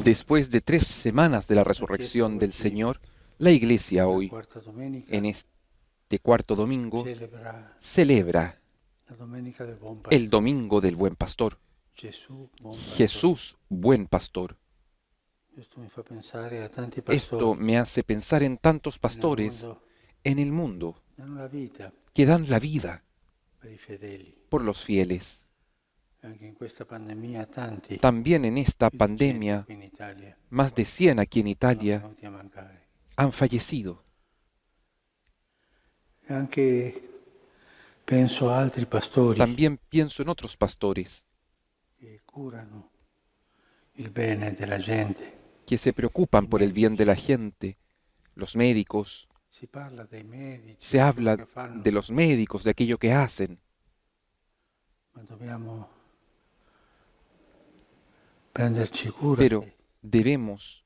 Después de 3 semanas de la resurrección del Señor, la Iglesia hoy, en este cuarto domingo, celebra el Domingo del Buen Pastor. Jesús, Buen Pastor. Esto me hace pensar en tantos pastores en el mundo que dan la vida por los fieles. También en esta pandemia, más de 100 aquí en Italia han fallecido. También pienso en otros pastores que se preocupan por el bien de la gente, los médicos. Se habla de los médicos, de aquello que hacen. Pero debemos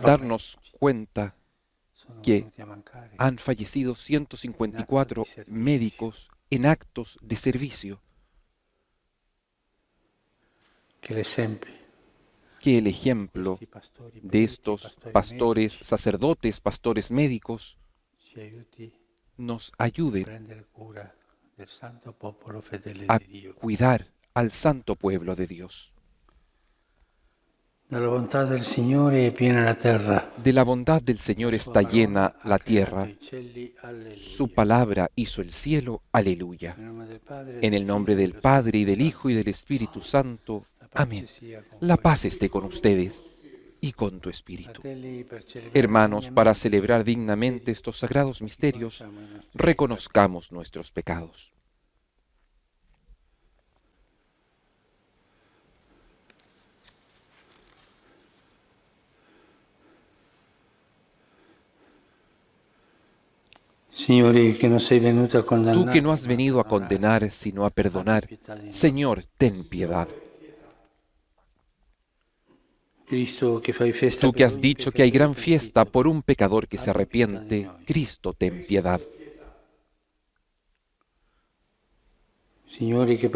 darnos cuenta que han fallecido 154 médicos en actos de servicio. Que el ejemplo de estos pastores, sacerdotes, pastores médicos, nos ayude a cuidar al santo pueblo de Dios. De la bondad del Señor está llena la tierra. Su palabra hizo el cielo. Aleluya. En el nombre del Padre, y del Hijo, y del Espíritu Santo. Amén. La paz esté con ustedes y con tu espíritu. Hermanos, para celebrar dignamente estos sagrados misterios, reconozcamos nuestros pecados. Tú que no has venido a condenar, sino a perdonar, Señor, ten piedad. Tú que has dicho que hay gran fiesta por un pecador que se arrepiente, Cristo, ten piedad.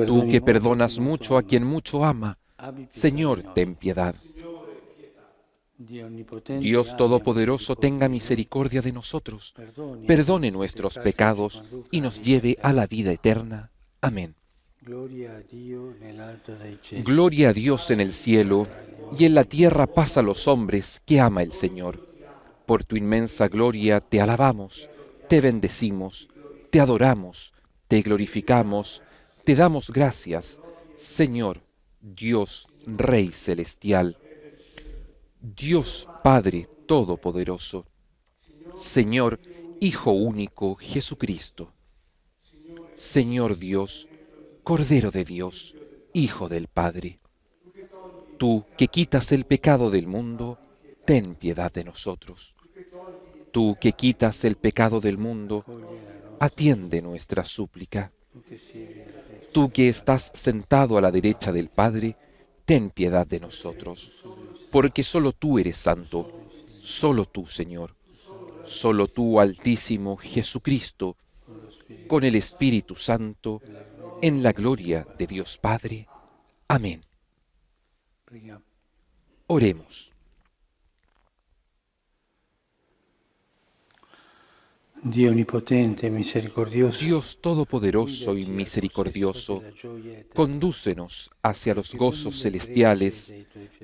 Tú que perdonas mucho a quien mucho ama, Señor, ten piedad. Dios Todopoderoso, tenga misericordia de nosotros, perdone nuestros pecados y nos lleve a la vida eterna. Amén. Gloria a Dios en el cielo, y en la tierra paz a los hombres que ama el Señor. Por tu inmensa gloria te alabamos, te bendecimos, te adoramos, te glorificamos, te damos gracias, Señor, Dios, Rey celestial. Dios Padre Todopoderoso, Señor Hijo único Jesucristo, Señor Dios, Cordero de Dios, Hijo del Padre. Tú que quitas el pecado del mundo, ten piedad de nosotros. Tú que quitas el pecado del mundo, atiende nuestra súplica. Tú que estás sentado a la derecha del Padre, ten piedad de nosotros. Porque solo tú eres santo, solo tú, Señor, solo tú, Altísimo Jesucristo, con el Espíritu Santo, en la gloria de Dios Padre. Amén. Oremos. Dios Todopoderoso y misericordioso, condúcenos hacia los gozos celestiales,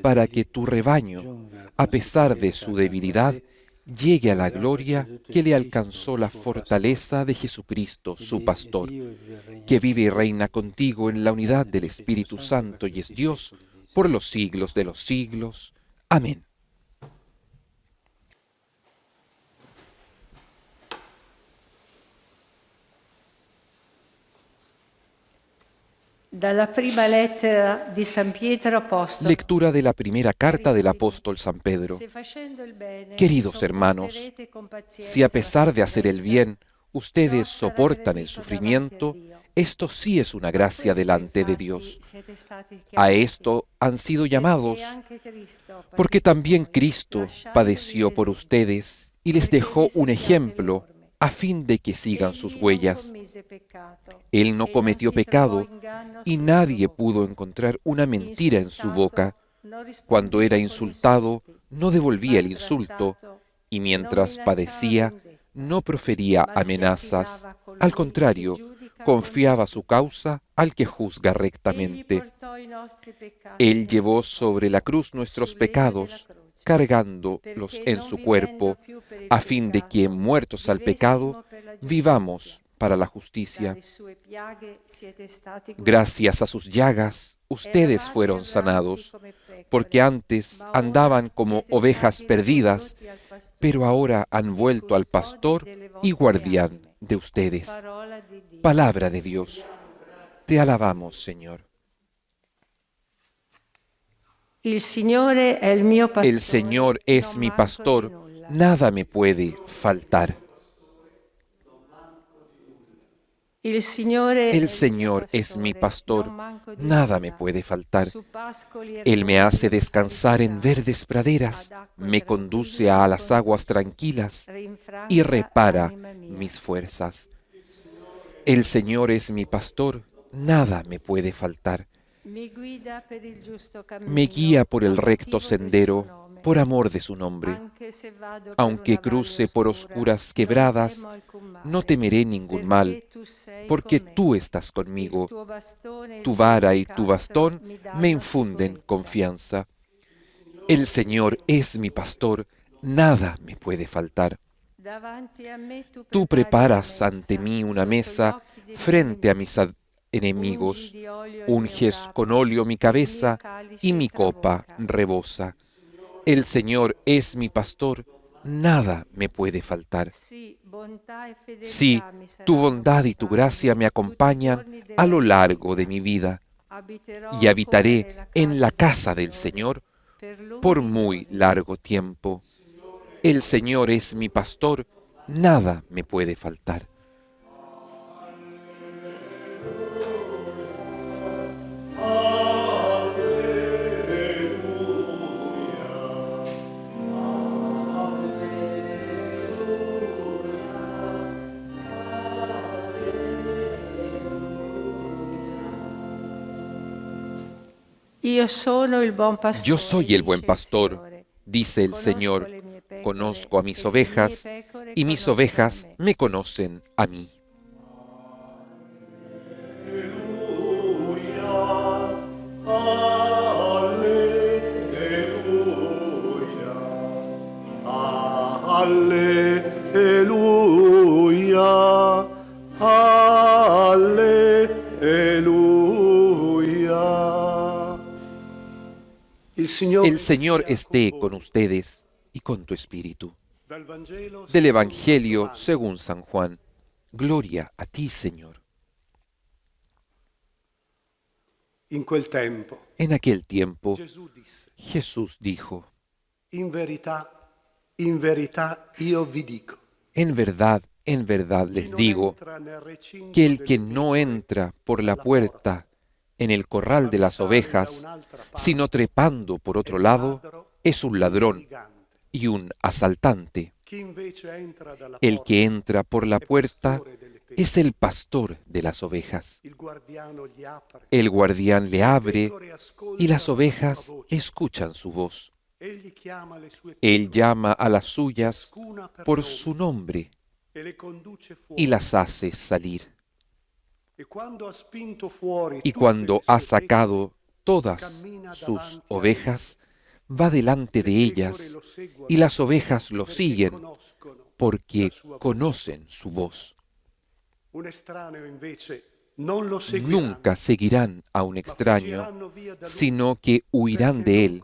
para que tu rebaño, a pesar de su debilidad, llegue a la gloria que le alcanzó la fortaleza de Jesucristo, su pastor, que vive y reina contigo en la unidad del Espíritu Santo y es Dios por los siglos de los siglos. Amén. Lectura de la primera carta del apóstol San Pedro. Queridos hermanos, si a pesar de hacer el bien, ustedes soportan el sufrimiento, esto sí es una gracia delante de Dios. A esto han sido llamados, porque también Cristo padeció por ustedes y les dejó un ejemplo a fin de que sigan sus huellas. Él no Él cometió pecado y nadie pudo encontrar una mentira en su boca. Cuando era insultado, no devolvía el insulto, y mientras padecía, no profería amenazas. Al contrario, confiaba su causa al que juzga rectamente. Él llevó sobre la cruz nuestros pecados, cargándolos en su cuerpo, a fin de que, muertos al pecado, vivamos para la justicia. Gracias a sus llagas, ustedes fueron sanados, porque antes andaban como ovejas perdidas, pero ahora han vuelto al pastor y guardián de ustedes. Palabra de Dios. Te alabamos, Señor. El Señor es mi pastor, nada me puede faltar. El Señor es mi pastor, nada me puede faltar. Él me hace descansar en verdes praderas, me conduce a las aguas tranquilas y repara mis fuerzas. El Señor es mi pastor, nada me puede faltar. Me guía por el recto sendero, por amor de su nombre. Aunque cruce por oscuras quebradas, no temeré ningún mal, porque tú estás conmigo. Tu vara y tu bastón me infunden confianza. El Señor es mi pastor, nada me puede faltar. Tú preparas ante mí una mesa frente a mis enemigos, unges con óleo mi cabeza y mi copa rebosa. El Señor es mi pastor, nada me puede faltar. Sí, tu bondad y tu gracia me acompañan a lo largo de mi vida, y habitaré en la casa del Señor por muy largo tiempo. El Señor es mi pastor, nada me puede faltar. Yo soy el buen pastor, dice el Señor. Conozco a mis ovejas y mis ovejas me conocen a mí. Aleluya, aleluya. El Señor esté con ustedes y con tu espíritu. Del Evangelio según San Juan. Gloria a ti, Señor. En aquel tiempo, Jesús dijo: en verdad en verdad les digo, que el que no entra por la puerta en el corral de las ovejas, sino trepando por otro lado, es un ladrón y un asaltante. El que entra por la puerta es el pastor de las ovejas. El guardián le abre y las ovejas escuchan su voz. Él llama a las suyas por su nombre y las hace salir. Y cuando ha sacado todas sus ovejas, va delante de ellas, y las ovejas lo siguen, porque conocen su voz. Nunca seguirán a un extraño, sino que huirán de él,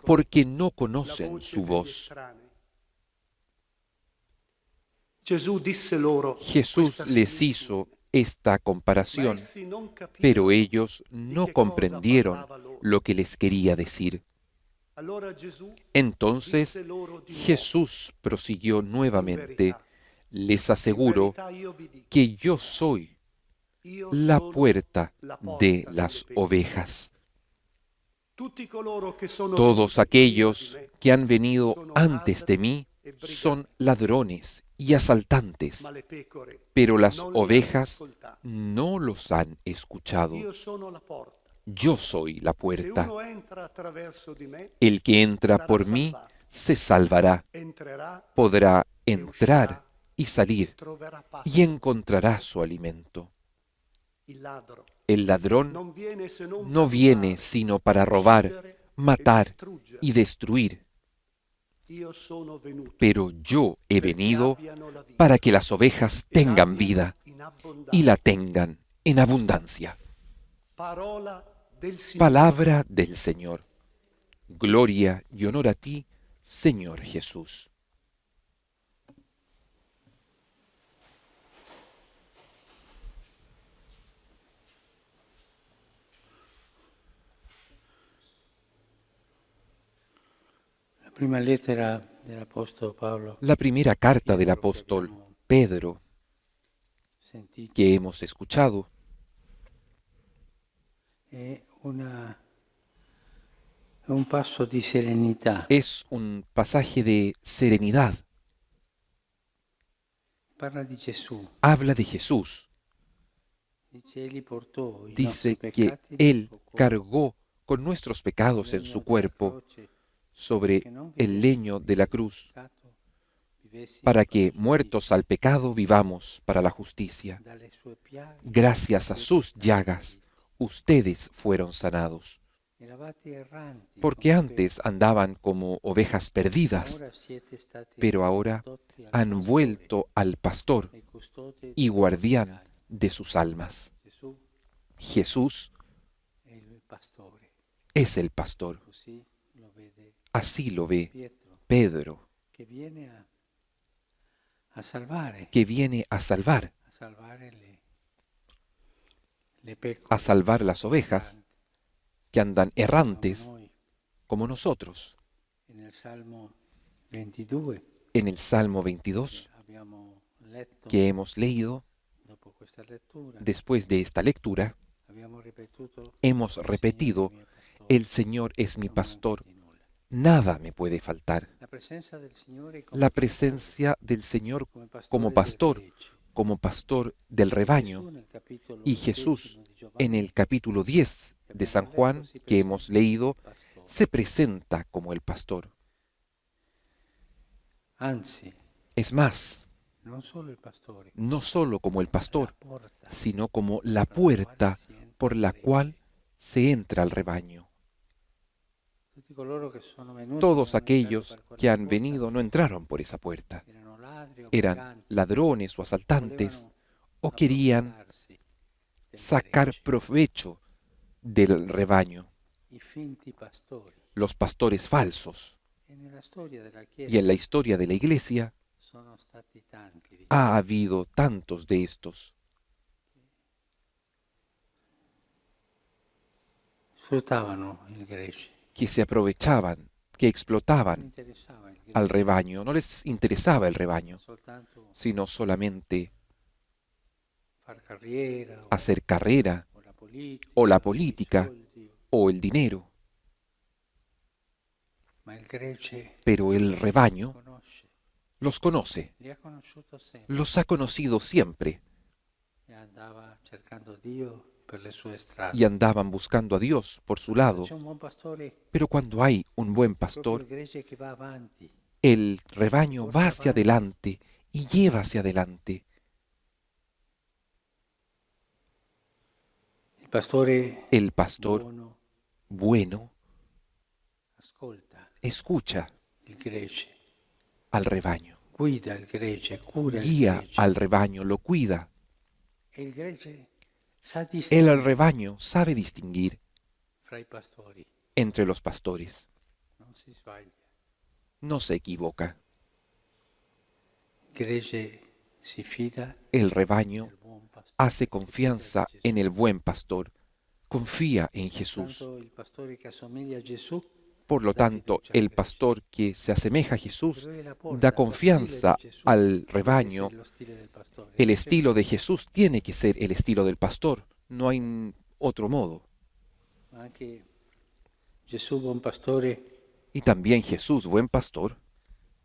porque no conocen su voz. Jesús les hizo esta comparación, pero ellos no comprendieron lo que les quería decir. Entonces Jesús prosiguió nuevamente: les aseguro que yo soy la puerta de las ovejas. Todos aquellos que han venido antes de mí son ladrones y asaltantes, ma le pecore pero las non li hanno ovejas ascoltato. no los han escuchado. Io sono la porta. Yo soy la Se puerta. uno entra attraverso di me, El que entra sarà por mí salvato. se salvará, Entrerà podrá e entrar uscirà y e salir troverà pace. y encontrará su alimento. Il ladro El ladrón non viene se non no per viene rubare, sino para robar, uccidere e matar distruggere. y destruir, Io sono venuto pero yo he perché venido abbiano la vita para que las ovejas e tengan l'abbiano vida in y abbondanza. la tengan en abundancia. Parola del Signore. Palabra del Señor. Gloria y honor a ti, Señor Jesús. La prima lettera dell'Apostolo Paolo La primera carta del apóstol Pedro sentito que hemos escuchado è un passo di serenità. es un pasaje de serenidad. Parla di Gesù, Habla de Jesús. dice egli portò i nostri Dice que peccati nel Él suo cuore, cargó con nuestros pecados en su cuerpo sobre el leño de la cruz, para que, muertos al pecado, vivamos para la justicia. dalle sue piaghe Gracias a sus llagas, ustedes fueron sanados. eravate erranti, Porque come antes andaban como ovejas petti, perdidas, ora siete stati pero ahora condotti al han pastore vuelto al pastor e custode y delle guardián ovejas. de sus almas. Gesù Jesús è il pastore, es el pastor. così lo vede Así lo ve Pietro, Pedro, che viene a salvare, que viene a salvar le pecore, a salvar las ovejas que andan errantes Noi, como nosotros. nel Salmo 22 En el Salmo 22 abbiamo letto, que hemos leído, dopo questa lettura, después de esta lectura, abbiamo ripetuto, hemos "Il repetido, Signore è mio pastore, el Señor es mi non pastor, manco di nulla". nada me puede faltar. La presenza del Signore come La pastore, presencia del Señor como del pastor, gregge. como pastor del Gesù rebaño, nel capitolo y Jesús 10 di Giovanni, en el capítulo 10 de San Juan que hemos leído, pastore. se presenta como el pastor. Anzi, Es más, non solo il pastore, no solo como el pastor, la porta, sino como la puerta por la cual se entra al rebaño. tutti coloro che sono venuti Todos non hanno aquellos entrato per que quella han porta, venido no entraron por esa puerta. erano ladri o Eran briganti, ladrones o asaltantes volevano o querían approfittarsi del sacar gregge. provecho del rebaño, I finti pastori. los pastores falsos. E nella storia della Y Chiesa en la historia de la Iglesia sono stati tanti di ha habido tantos de estos sfruttavano il gregge, que se aprovechaban, que non explotaban interessava il al gregge, rebaño. No les interesaba el rebaño, soltanto sino solamente far carriera hacer carrera o la o politica, la política i soldi, o el dinero. ma il gregge Pero el rebaño conosce, los conoce, li ha conosciuto sempre los ha conocido siempre e andava cercando Dio per le sue strade. y andaban buscando a Dios por su lado. C'è un buon pastore, Pero cuando hay un buen proprio pastor, il gregge che va avanti, el rebaño va hacia adelante y lleva hacia adelante. il pastore El pastor buono bueno ascolta escucha il gregge, al rebaño, guida il gregge, cura il guía gregge. al rebaño, lo cuida. E il gregge sa El distinguere rebaño sabe distinguir fra i pastori, entre los pastores, non si sbaglia. no se equivoca. Il gregge si fida El rebaño del buon pastore. hace confianza en el buen pastor, confía en Jesús. Tanto il pastore che assomiglia a Gesù Por lo dà tanto, fiducia al el gregge. pastor que se asemeja a Jesús Però è la porta, da lo confianza stile di Gesù al deve rebaño. essere lo stile del pastore. El Non c'è estilo de Jesús tiene que ser el estilo del pastor, no hay otro modo. Ma anche Gesù, buon pastore, Y también Jesús, buen pastor,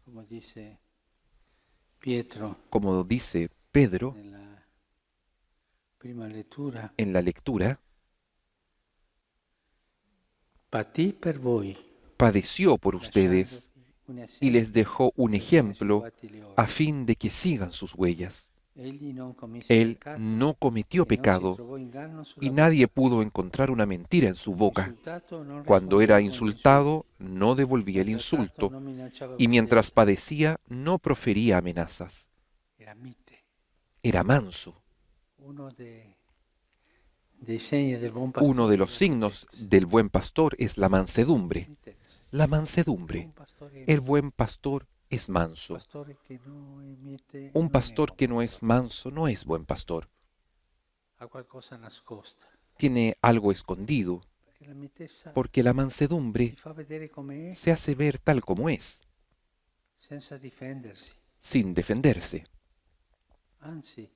come disse Pietro Como dice Pedro nella prima lettura, en la lectura, patì per voi, padeció por ustedes lasciandovi un y esempio les dejó un come ejemplo seguate le a orme. fin de que sigan sus huellas. Egli non commise Él peccato no cometió e non si pecado trovò inganno sulla y bocca. nadie pudo encontrar una mentira en su boca. Insultato non Cuando era rispondeva con insultado, insulti, no devolvía el maltrattato insulto, non minacciava y con mientras detti. padecía, no profería amenazas. Era mite, Era manso. uno dei segni del buon Uno de pastore, los la signos mitezza. del buen pastor es la mansedumbre. Mitezza. La Il mansedumbre. buon pastore è El mite, buen pastor es un manso. pastore che non è mite Un non è pastor buon que no es pastore. manso no es buen pastor. Ha qualcosa nascosta, Tiene algo escondido, perché la mitezza porque la si mansedumbre fa vedere come è se hace ver tal como es, senza difendersi. sin defenderse. Anzi, il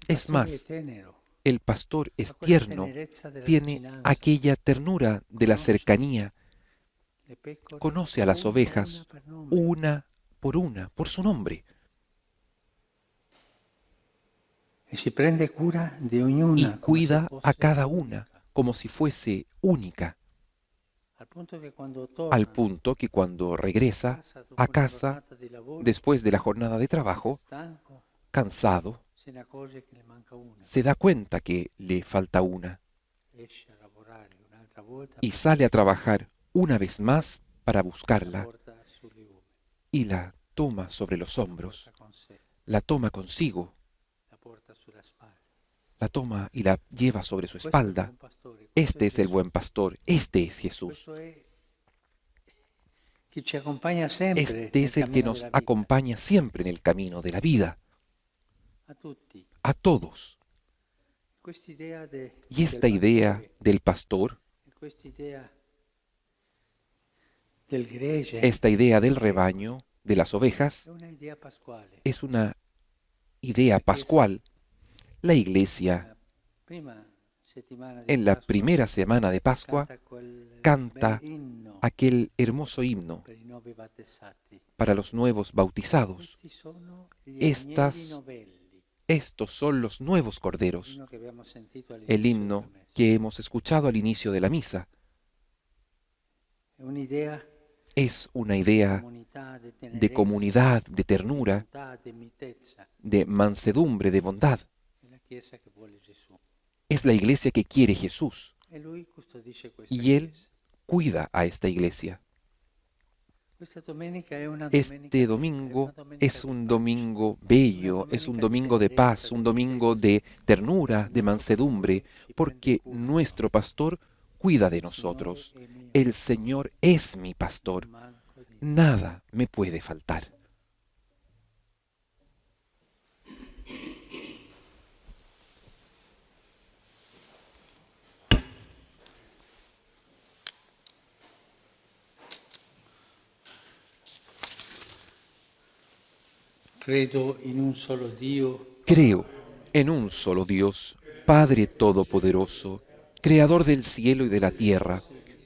Es pastore è más, tenero, el pastor es ha quella tierno, tenerezza della tiene vicinanza. aquella ternura de la cercanía, Le pecore conoce a las una ovejas per nome. una, por su nombre, E si prende cura di y ognuna come se cuida a fosse cada una unica, como si fuese única, al punto che quando al torna punto que cuando regresa dopo a una casa, giornata di lavoro, después de la jornada de trabajo, stanco, cansado, se ne accorge che le manca una. se da cuenta que le falta una Esce a lavorare un'altra volta, y sale a trabajar una vez más para buscarla porta sul legume, y la toma sobre los hombros, porta con sé, la toma consigo, la porta sulla spalla. la toma y la lleva sobre su Questo è il espalda. buon pastore, questo Este è es el Gesù. buen pastor, este es Jesús. Questo è chi ci accompagna sempre Este nel es el que cammino nos della vita. acompaña siempre en el camino de la vida, A tutti. a todos. Quest'idea Y esta idea del pastor, quest'idea del gregge esta idea del rebaño, de las ovejas, è una idea pasquale. es una idea pascual. La iglesia, La prima settimana di en la Pasqua, primera semana de Pascua, canta quel canta bel inno aquel hermoso himno per i nuovi battezzati. para los nuevos bautizados. Questi sono gli Estas- agnelli novelli, Estos son los nuevos corderos, l'inno che abbiamo sentito el all'inizio himno della messa. que hemos escuchado al inicio de la misa. È un'idea Es una idea comunità, di de tenerezza, comunidad, de ternura, bontà, di mitezza. de mansedumbre, de bondad. È la Chiesa che vuole Gesù. Es la iglesia que quiere Jesús E lui custodisce questa y Él Chiesa. cuida a esta iglesia. Questa domenica è una Este domingo es un domingo bello, es un domingo de paz, un domingo de ternura, de mansedumbre, porque nuestro pastor cuida de nosotros. El Señor es mi pastor. Nada me puede faltar. Credo in un solo Dio, Creo en un solo Dios, Padre Todopoderoso, Creador del cielo y de la tierra,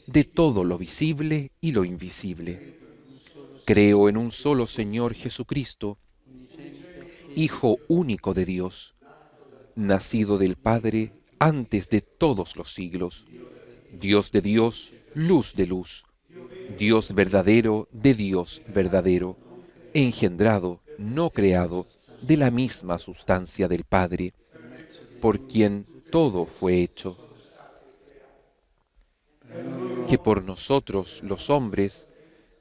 de todo lo visible y lo invisible. Creo en un solo Señor Jesucristo, Hijo único de Dios, nacido del Padre antes de todos los siglos, Dios de Dios, luz de luz, Dios verdadero de Dios verdadero, engendrado, no creado, de la misma sustancia del Padre, por quien todo fue hecho, que por nosotros los hombres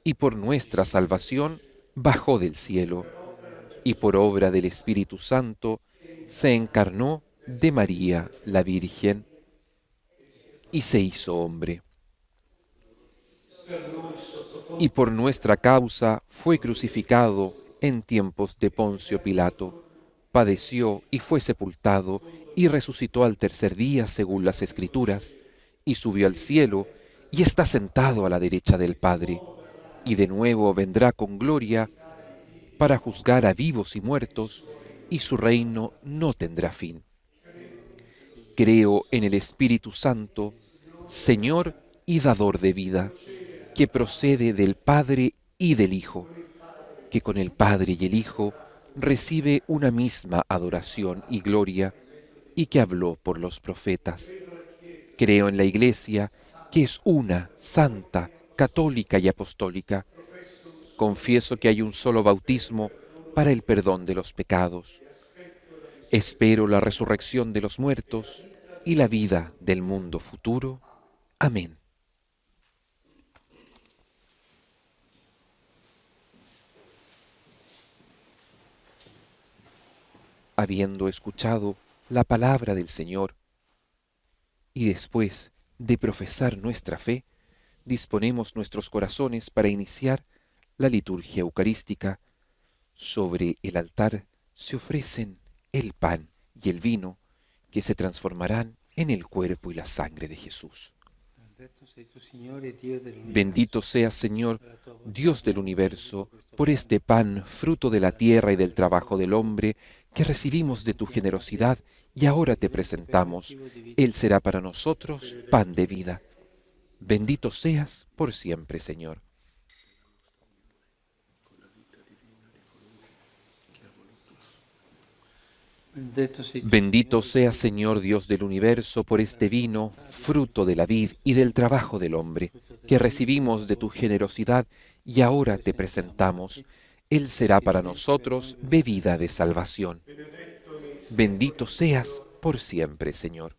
y por nuestra salvación bajó del cielo, y por obra del Espíritu Santo se encarnó de María la Virgen y se hizo hombre. Y por nuestra causa fue crucificado en tiempos de Poncio Pilato, padeció y fue sepultado y resucitó al tercer día según las Escrituras, y subió al cielo y está sentado a la derecha del Padre, y de nuevo vendrá con gloria para juzgar a vivos y muertos, y su reino no tendrá fin. Creo en el Espíritu Santo, Señor y dador de vida, que procede del Padre y del Hijo, que con el Padre y el Hijo recibe una misma adoración y gloria, y que habló por los profetas. Creo en la Iglesia, que es una, santa, católica y apostólica. Confieso que hay un solo bautismo para el perdón de los pecados. Espero la resurrección de los muertos y la vida del mundo futuro. Amén. Habiendo escuchado la palabra del Señor y después de profesar nuestra fe, disponemos nuestros corazones para iniciar la liturgia eucarística. Sobre el altar se ofrecen el pan y el vino que se transformarán en el cuerpo y la sangre de Jesús. Bendito seas, Señor, Dios del universo, por este pan, fruto de la tierra y del trabajo del hombre, que recibimos de tu generosidad y ahora te presentamos. Él será para nosotros pan de vida. Bendito seas por siempre, Señor. Bendito seas, Señor Dios del universo, por este vino, fruto de la vid y del trabajo del hombre, que recibimos de tu generosidad y ahora te presentamos. Él será para nosotros bebida de salvación. Bendito seas por siempre, Señor.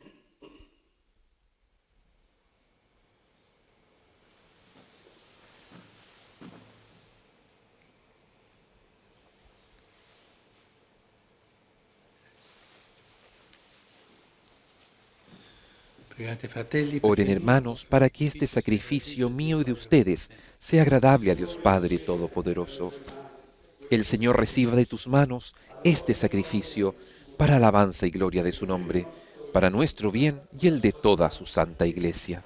Oren, hermanos, para que este sacrificio mío y de ustedes sea agradable a Dios Padre Todopoderoso. El Señor reciba de tus manos este sacrificio para alabanza y gloria de su nombre, para nuestro bien y el de toda su santa Iglesia.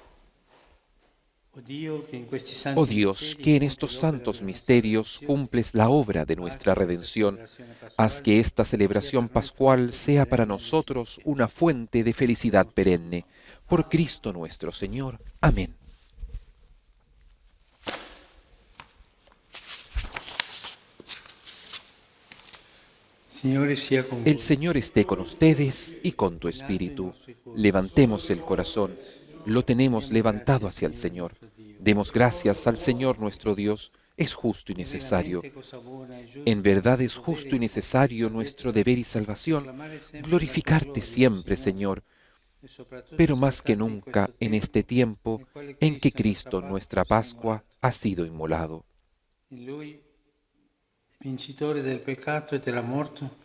Oh Dios, que en estos santos misterios cumples la obra de nuestra redención, haz que esta celebración pascual sea para nosotros una fuente de felicidad perenne. Por Cristo nuestro Señor. Amén. El Señor esté con ustedes y con tu espíritu. Levantemos el corazón. Lo tenemos levantado hacia el Señor. Demos gracias al Señor nuestro Dios. Es justo y necesario. En verdad es justo y necesario nuestro deber y salvación glorificarte siempre, Señor, pero más que nunca en este tiempo en que Cristo, nuestra Pascua, ha sido inmolado.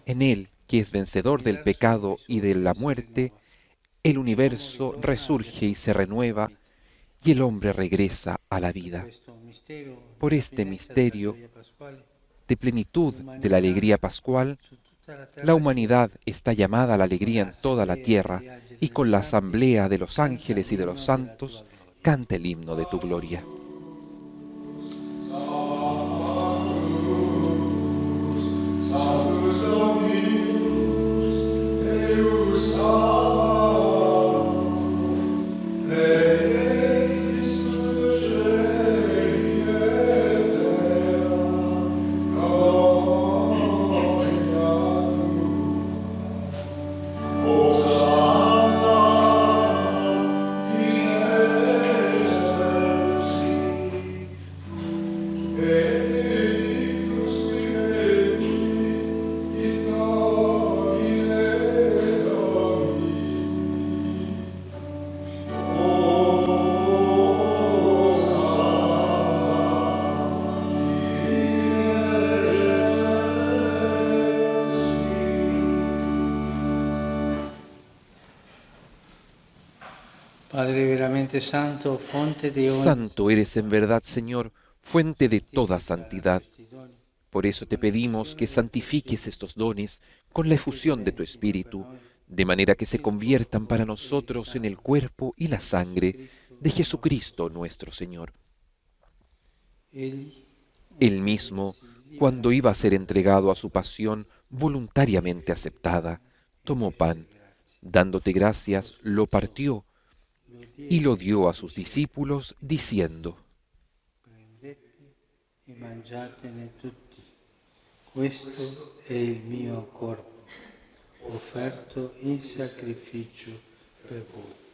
En Él, que es vencedor del pecado y de la muerte, el universo resurge y se renueva, y el hombre regresa a la vida. Por este misterio de plenitud de la alegría pascual, la humanidad está llamada a la alegría en toda la tierra, y con la asamblea de los ángeles y de los santos canta el himno de tu gloria. Santo eres en verdad, Señor, fuente de toda santidad. Por eso te pedimos que santifiques estos dones con la efusión de tu Espíritu, de manera que se conviertan para nosotros en el cuerpo y la sangre de Jesucristo nuestro Señor. Él mismo, cuando iba a ser entregado a su pasión voluntariamente aceptada, tomó pan, dándote gracias, lo partió y lo dio a sus discípulos, diciendo: Questo è il mio corpo, offerto in sacrificio per voi.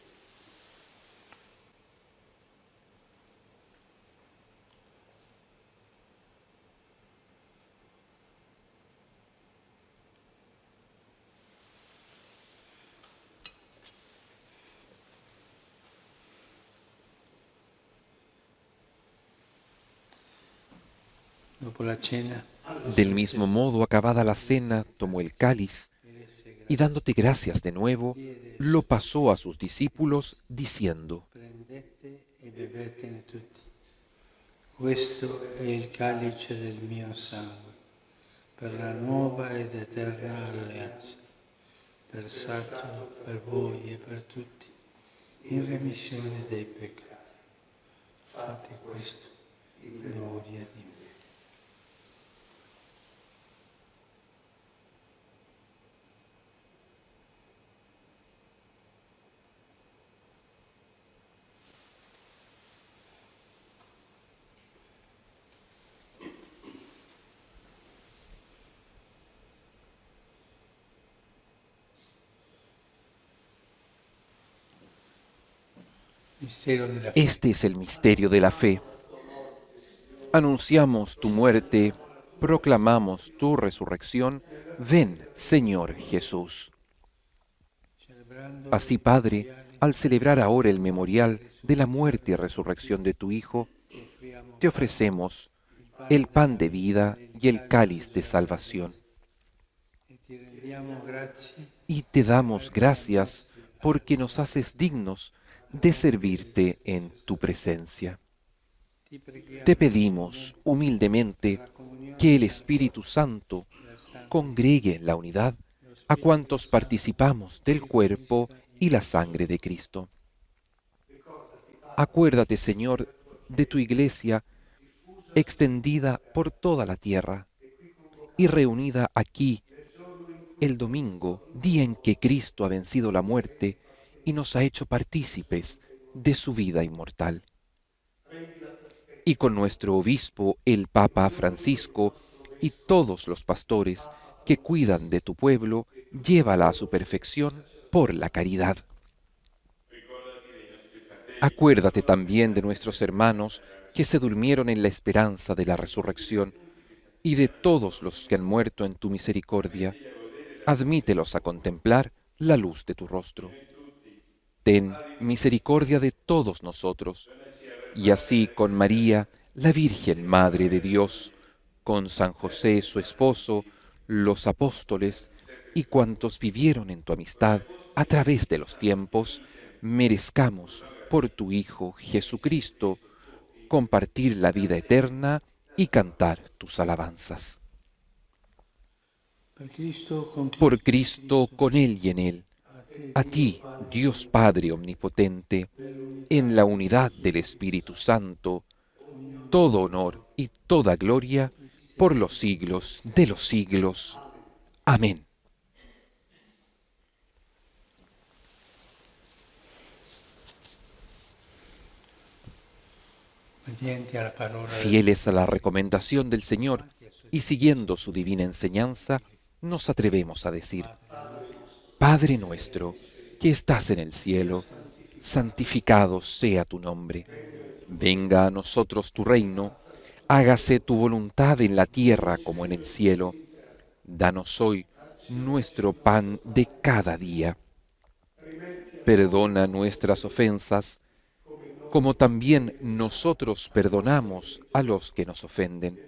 Dopo la cena, Del mismo modo, acabada la cena, tomó el cáliz y dándote gracias de nuevo, lo pasó a sus discípulos diciendo: prendete e bevetene tutti. Questo è il calice del mio sangue, per la nuova ed eterna alleanza, versato per voi e per tutti, in remissione dei peccati. Fate questo in memoria di me. Mistero della fede. Este es el misterio de la fe. Anunciamos tu muerte, proclamamos tu resurrección. Ven, Señor Jesús. Celebrando Así, Padre, al celebrar ahora el memorial de la muerte y resurrección de tu Hijo, te ofrecemos el pan de vida y el cáliz de salvación. e ti rendiamo grazie Y te damos gracias porque nos haces dignos de servirte en tu presencia. ti preghiamo Te pedimos humildemente que el Espíritu Santo congregue en la unidad a cuantos participamos del cuerpo y la sangre de Cristo. Acuérdate, Señor, de tu iglesia extendida por toda la tierra y reunida aquí el domingo, día en que Cristo ha vencido la muerte y nos ha hecho partícipes de su vida inmortal. Y con nuestro obispo, el Papa Francisco, y todos los pastores que cuidan de tu pueblo, llévala a su perfección por la caridad. Acuérdate también de nuestros hermanos que se durmieron en la esperanza de la resurrección y de todos los que han muerto en tu misericordia. Admítelos a contemplar la luz de tu rostro. Ten misericordia de todos nosotros, y así con María, la Virgen Madre de Dios, con San José, su esposo, los apóstoles y cuantos vivieron en tu amistad a través de los tiempos, merezcamos por tu Hijo Jesucristo compartir la vida eterna y cantar tus alabanzas. Por Cristo, con Él y en Él, a ti, Dios Padre Omnipotente, en la unidad del Espíritu Santo, todo honor y toda gloria por los siglos de los siglos. Amén. Fieles a la recomendación del Señor y siguiendo su divina enseñanza, nos atrevemos a decir: Padre nuestro, que estás en el cielo, santificado sea tu nombre. Venga a nosotros tu reino, hágase tu voluntad en la tierra como en el cielo. Danos hoy nuestro pan de cada día. Perdona nuestras ofensas, como también nosotros perdonamos a los que nos ofenden.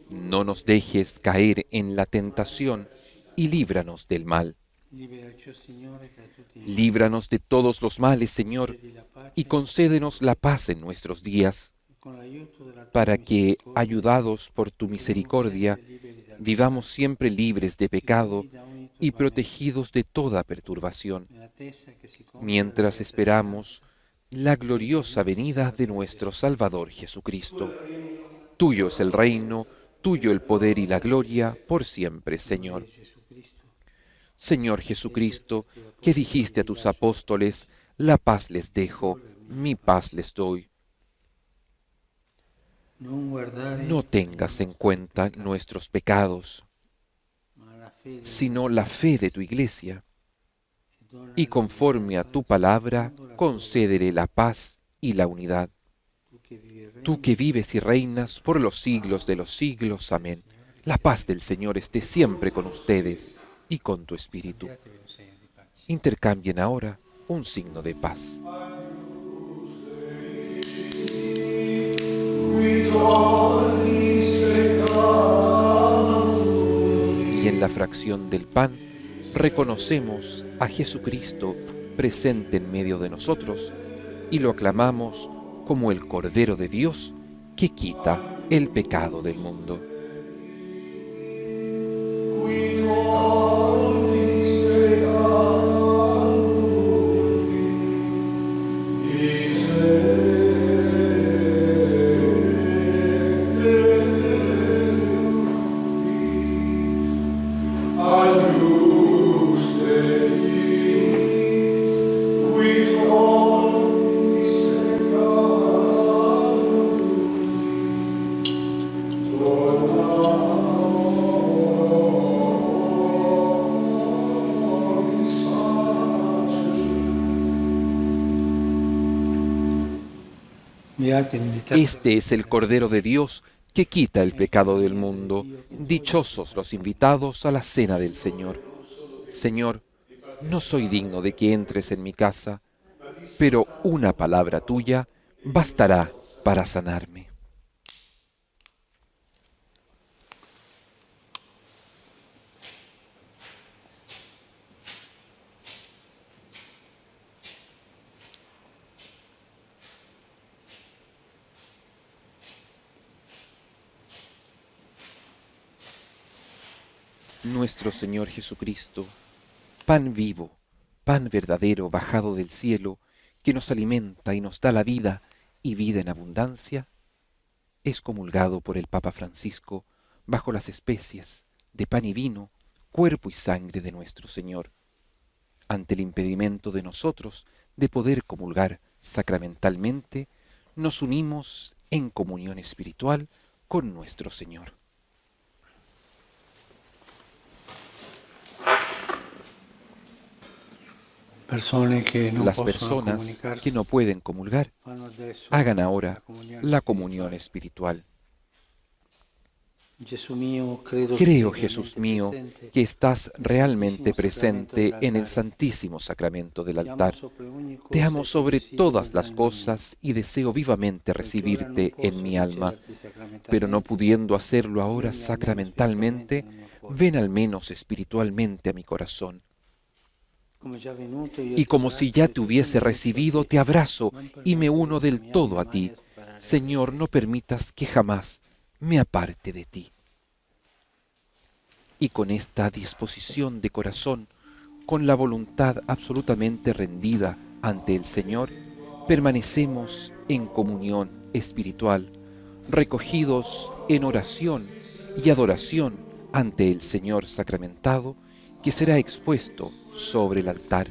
No nos dejes caer en la tentación y líbranos del mal. Líbranos de todos los males, Señor, y concédenos la paz en nuestros días, para que, ayudados por tu misericordia, vivamos siempre libres de pecado y protegidos de toda perturbación, mientras esperamos la gloriosa venida de nuestro Salvador Jesucristo. Tuyo es el reino, tuyo el poder y la gloria, por siempre, Señor. Señor Jesucristo, que dijiste a tus apóstoles: la paz les dejo, mi paz les doy. No tengas en cuenta nuestros pecados, sino la fe de tu Iglesia, y conforme a tu palabra, concédele la paz y la unidad. Tú que vives y reinas por los siglos de los siglos. Amén. La paz del Señor esté siempre con ustedes y con tu espíritu. Intercambien ahora un signo de paz. Y en la fracción del pan reconocemos a Jesucristo presente en medio de nosotros y lo aclamamos como el Cordero de Dios que quita el pecado del mundo. Este es el Cordero de Dios que quita el pecado del mundo. Dichosos los invitados a la cena del Señor. Señor, no soy digno de que entres en mi casa, pero una palabra tuya bastará para sanarme. Nuestro Señor Jesucristo, pan vivo, pan verdadero bajado del cielo, que nos alimenta y nos da la vida y vida en abundancia, es comulgado por el Papa Francisco bajo las especies de pan y vino, cuerpo y sangre de nuestro Señor. Ante el impedimento de nosotros de poder comulgar sacramentalmente, nos unimos en comunión espiritual con nuestro Señor. Las personas que no pueden comulgar, hagan ahora la comunión espiritual. Creo, Jesús mío, que estás realmente presente en el Santísimo Sacramento del altar. Te amo sobre todas las cosas y deseo vivamente recibirte en mi alma, pero no pudiendo hacerlo ahora sacramentalmente, ven al menos espiritualmente a mi corazón. Y como si ya te hubiese recibido, te abrazo y me uno del todo a ti. Señor, no permitas que jamás me aparte de ti. Y con esta disposición de corazón, con la voluntad absolutamente rendida ante el Señor, permanecemos en comunión espiritual, recogidos en oración y adoración ante el Señor sacramentado, que será expuesto sobre el altar,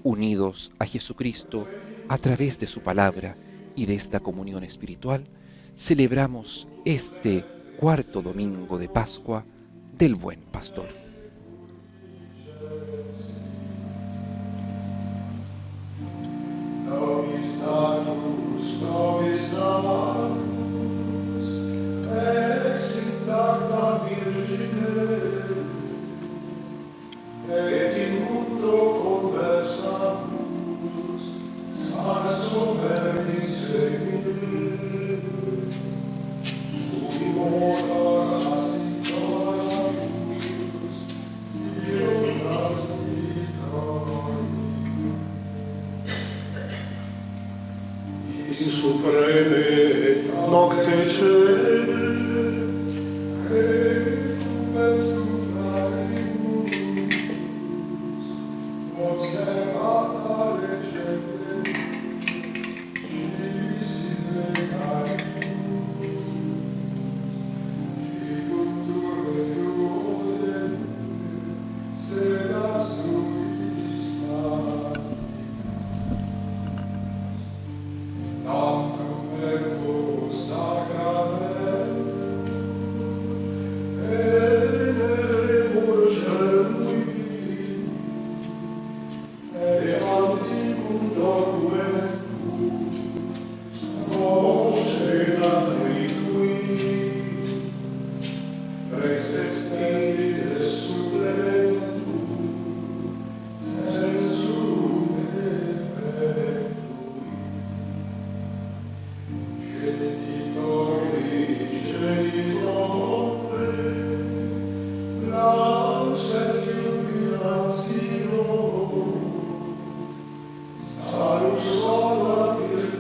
unidos a Jesucristo a través de su palabra y de esta comunión espiritual. Celebramos este cuarto domingo de Pascua del Buen Pastor. Et in mundo conversamus, salso verbis Dei, sui ora assintora Deus, Deus in supreme nocte cene, Sacramentum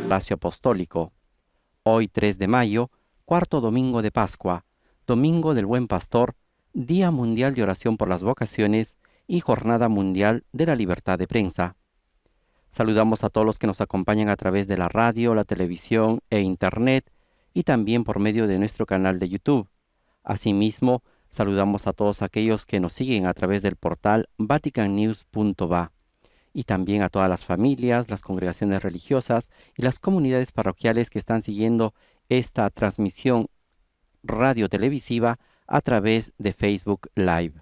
Espacio Apostólico. Hoy 3 de mayo, cuarto domingo de Pascua, Domingo del Buen Pastor, Día Mundial de Oración por las Vocaciones y Jornada Mundial de la Libertad de Prensa. Saludamos a todos los que nos acompañan a través de la radio, la televisión e internet y también por medio de nuestro canal de YouTube. Asimismo, saludamos a todos aquellos que nos siguen a través del portal vaticannews.va y también a todas las familias, las congregaciones religiosas y las comunidades parroquiales que están siguiendo esta transmisión radio-televisiva a través de Facebook Live.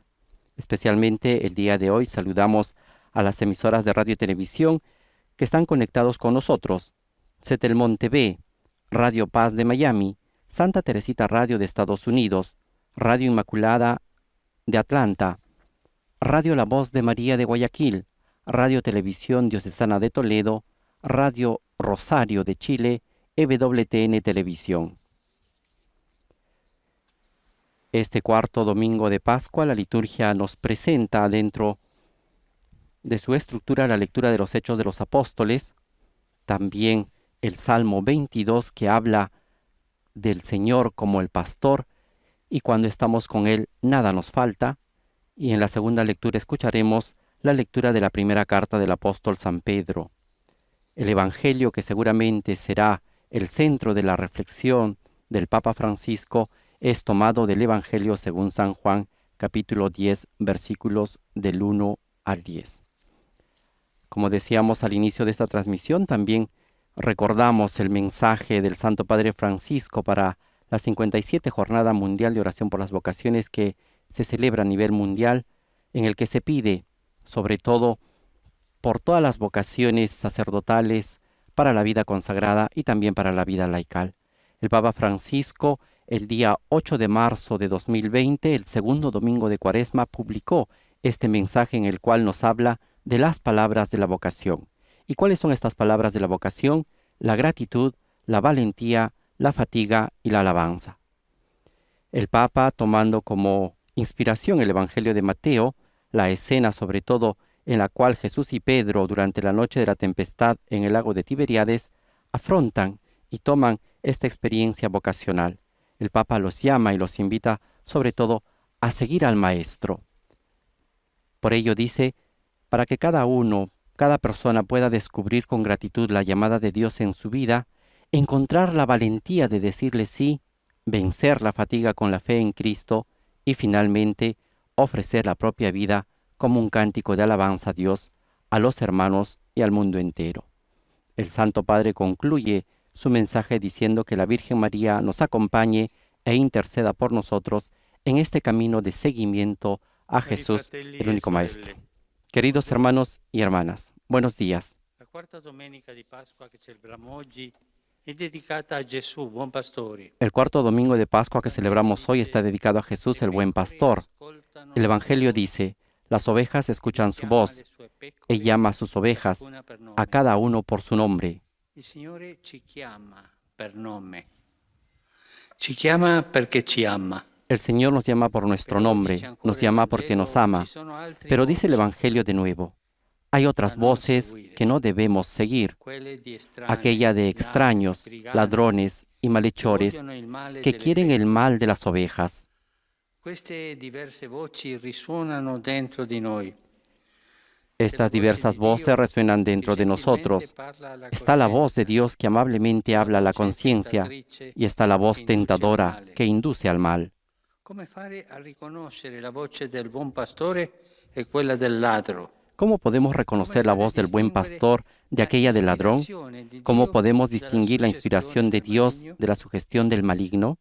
Especialmente el día de hoy saludamos a las emisoras de radio y televisión que están conectados con nosotros: Setelmont TV, Radio Paz de Miami, Santa Teresita Radio de Estados Unidos, Radio Inmaculada de Atlanta, Radio La Voz de María de Guayaquil, Radio Televisión Diocesana de Toledo, Radio Rosario de Chile, EWTN Televisión. Este cuarto domingo de Pascua, la liturgia nos presenta dentro de su estructura la lectura de los Hechos de los Apóstoles, también el Salmo 22 que habla del Señor como el pastor, y cuando estamos con Él nada nos falta, y en la segunda lectura escucharemos la lectura de la primera carta del apóstol San Pedro. El Evangelio, que seguramente será el centro de la reflexión del Papa Francisco, es tomado del Evangelio según San Juan, capítulo 10, versículos del 1 al 10. Como decíamos al inicio de esta transmisión, también recordamos el mensaje del Santo Padre Francisco para la 57 Jornada Mundial de Oración por las Vocaciones que se celebra a nivel mundial, en el que se pide, sobre todo, por todas las vocaciones sacerdotales, para la vida consagrada y también para la vida laical. El Papa Francisco, el día 8 de marzo de 2020, el segundo domingo de Cuaresma, publicó este mensaje en el cual nos habla de las palabras de la vocación. ¿Y cuáles son estas palabras de la vocación? La gratitud, la valentía, la fatiga y la alabanza. El Papa, tomando como inspiración el Evangelio de Mateo, la escena sobre todo en la cual Jesús y Pedro, durante la noche de la tempestad en el lago de Tiberíades, afrontan y toman esta experiencia vocacional. El Papa los llama y los invita sobre todo a seguir al Maestro. Por ello dice, para que cada uno, cada persona pueda descubrir con gratitud la llamada de Dios en su vida, encontrar la valentía de decirle sí, vencer la fatiga con la fe en Cristo y finalmente ofrecer la propia vida como un cántico de alabanza a Dios, a los hermanos y al mundo entero. El Santo Padre concluye su mensaje diciendo que la Virgen María nos acompañe e interceda por nosotros en este camino de seguimiento a Jesús, el único Maestro. Queridos hermanos y hermanas, buenos días. La quarta domenica di Pasqua che celebriamo oggi è dedicata a Gesù, buon pastore. El cuarto domingo de Pascua que celebramos hoy está dedicado a Jesús, el buen pastor. El Evangelio dice, las ovejas escuchan su voz, Él llama a sus ovejas, a cada uno por su nombre. Il Signore ci chiama per nome. Ci chiama perché ci ama. El Señor nos llama por nuestro nombre, nos llama porque nos ama. Pero dice el Evangelio de nuevo, hay otras voces que no debemos seguir, aquella de extraños, ladrones y malhechores que quieren el mal de las ovejas. Queste diverse voci risuonano dentro di noi. Estas diversas voces resuenan dentro de nosotros. Está la voz de Dios que amablemente habla a la conciencia y está la voz tentadora que induce al mal. Come fare a riconoscere la voce del buon pastore e quella del ladro? ¿Cómo podemos reconocer la voz del buen pastor de aquella del ladrón? ¿Cómo podemos distinguir la inspiración de Dios de la sugestión del maligno?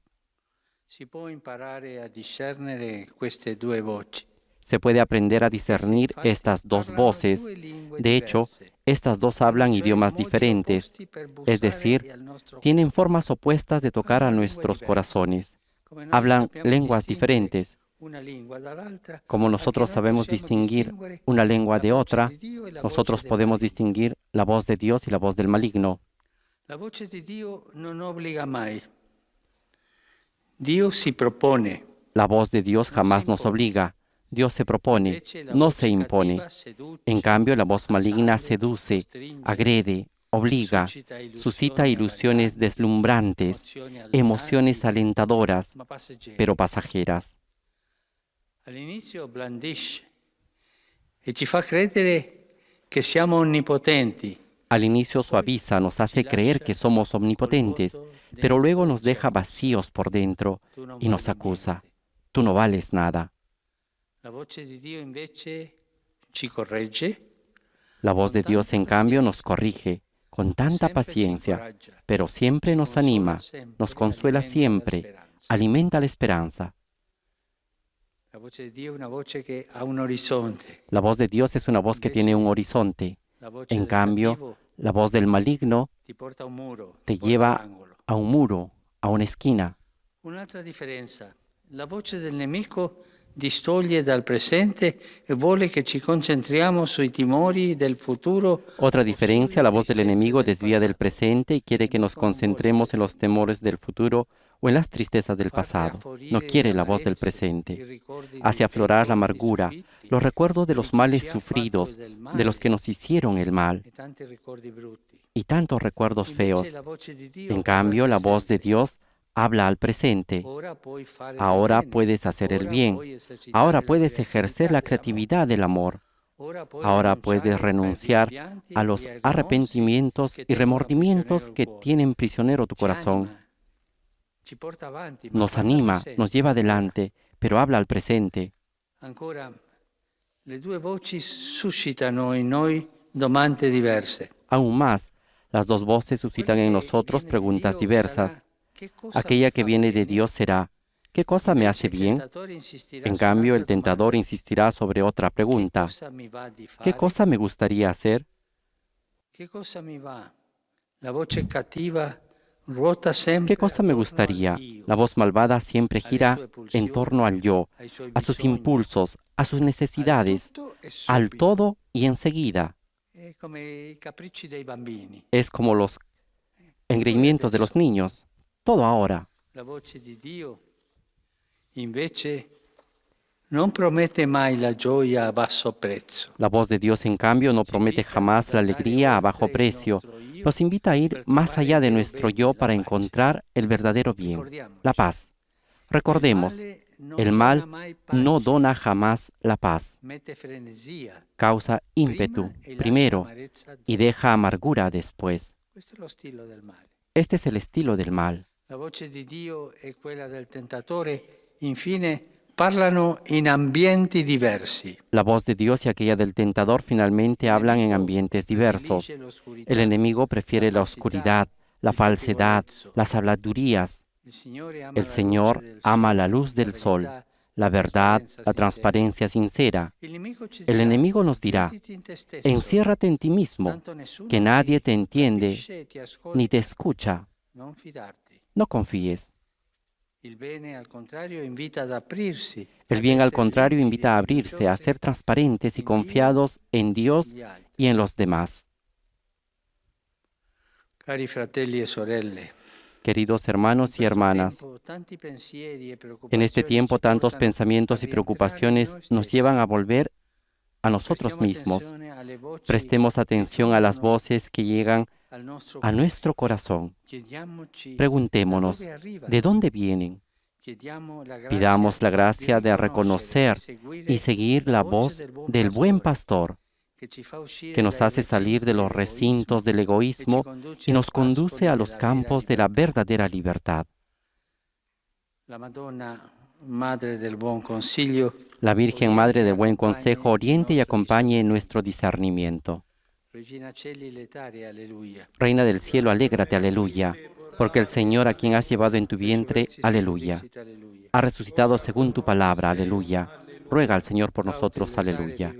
Si può imparare a discernere queste due voci. Se puede aprender a discernir estas dos voces. De hecho, estas dos hablan idiomas diferentes, es decir, tienen formas opuestas de tocar a nuestros corazones. Hablan lenguas diferentes. Como nosotros sabemos distinguir una lengua de otra, nosotros podemos distinguir la voz de Dios y la voz del maligno. La voce di Dio non obbliga mai. Dio si propone. La voz de Dios jamás nos obliga. Dios se propone, no se impone. En cambio, la voz maligna seduce, agrede, obliga, suscita ilusiones deslumbrantes, emociones alentadoras, pero pasajeras. All'inizio blandisce e ci fa credere che siamo onnipotenti. Al inicio suaviza, nos hace creer que somos omnipotentes, pero luego nos deja vacíos por dentro y nos acusa. Tú no vales nada. La voce di Dio invece ci corregge. La voz de Dios, en cambio, nos corrige con tanta paciencia, pero siempre nos anima, nos consuela siempre, alimenta la esperanza. La voce di Dio è una voce che ha un orizzonte. La voz de Dios es una voz que tiene un horizonte. La voce En del cambio, cattivo la voz del maligno ti porta a un muro, te ti porta lleva all'angolo. a un muro, a una esquina. Un'altra differenza. La voce del nemico distoglie dal presente e vuole che ci concentriamo sui timori del futuro. Otra diferencia, la voz del enemigo desvía del presente y quiere que nos concentremos en los temores del futuro o en las tristezas del pasado. No quiere la voz del presente. Hace aflorar la amargura, los recuerdos de los males sufridos, de los que nos hicieron el mal, E tanti ricordi brutti. y tantos recuerdos Invece feos. la voce di Dio En parla al cambio, la voz de presente. Dios habla al presente. Ora puoi fare Ahora il bene. puedes hacer el Ora bien. puoi esercitare Ahora la puedes creatività ejercer la dell'amore. creatividad del amor. Ahora Ahora puedes renunciar a los arrepentimientos y remordimientos que tienen prisionero tu corazón. Nos anima, nos lleva adelante, pero habla al presente. Ancora, le due voci suscitano in noi domande diverse. Aún más, las dos voces suscitan en nosotros preguntas diversas. Aquella que viene de Dios será, ¿qué cosa me hace bien? En cambio, el tentador insistirá sobre otra pregunta. ¿Qué cosa me gustaría hacer? ¿Qué cosa mi va? La voce cattiva ruota sempre ¿Qué cosa me attorno al gustaría? io, La voz malvada siempre gira en torno al yo, ai suoi a sus bisogni, impulsos, a sus al necesidades, tutto e al subito. todo y enseguida. È come i capricci dei bambini. Es como los engreimientos de los niños. Todo ahora. La voce di Dio invece non promette mai la gioia a basso prezzo. La voz de Dios, en cambio, no promete jamás la alegría a bajo precio. Nos invita a ir más allá de nuestro yo para encontrar el verdadero bien, la paz. Recordemos, el mal no dona jamás la paz. Mette frenesia Causa ímpetu prima e lascia primero amarezza y deja amargura después. Questo è lo stile del male. Este es el estilo del mal. La voce di Dio e quella del tentatore, infine, parlano in ambienti diversi. La voz de Dios y aquella del tentador finalmente hablan en ambientes diversos. Predilige l'oscurità. El enemigo prefiere la oscuridad, la falsedad, las habladurías. El Señor ama la luz del sol, la verdad, la transparencia sincera. El enemigo nos dirá, enciérrate en ti mismo, que nadie te entiende ni te escucha. Non fidarti. No confíes. Il bene, al contrario, invita ad aprirsi. El bien, al contrario, invita a abrirse, a ser transparentes y confiados en Dios y en los demás. Cari fratelli e sorelle, Queridos hermanos y hermanas, en este tiempo tantos pensamientos y preocupaciones nos llevan a volver a nosotros mismos. Prestemos atención a las voces que llegan a nuestro corazón. Preguntémonos, ¿de dónde vienen? Pidamos la gracia de reconocer y seguir la voz del buen pastor, que nos hace salir de los recintos del egoísmo y nos conduce a los campos de la verdadera libertad. La Madonna, Madre del Buon Consiglio, La Virgen Madre del Buen Consejo oriente y acompañe nuestro discernimiento. Regina Celi Letare, aleluya. Reina del cielo, alégrate, aleluya, porque el Señor a quien has llevado en tu vientre, aleluya, ha resucitado según tu palabra, aleluya. Ruega al Señor por nosotros, aleluya.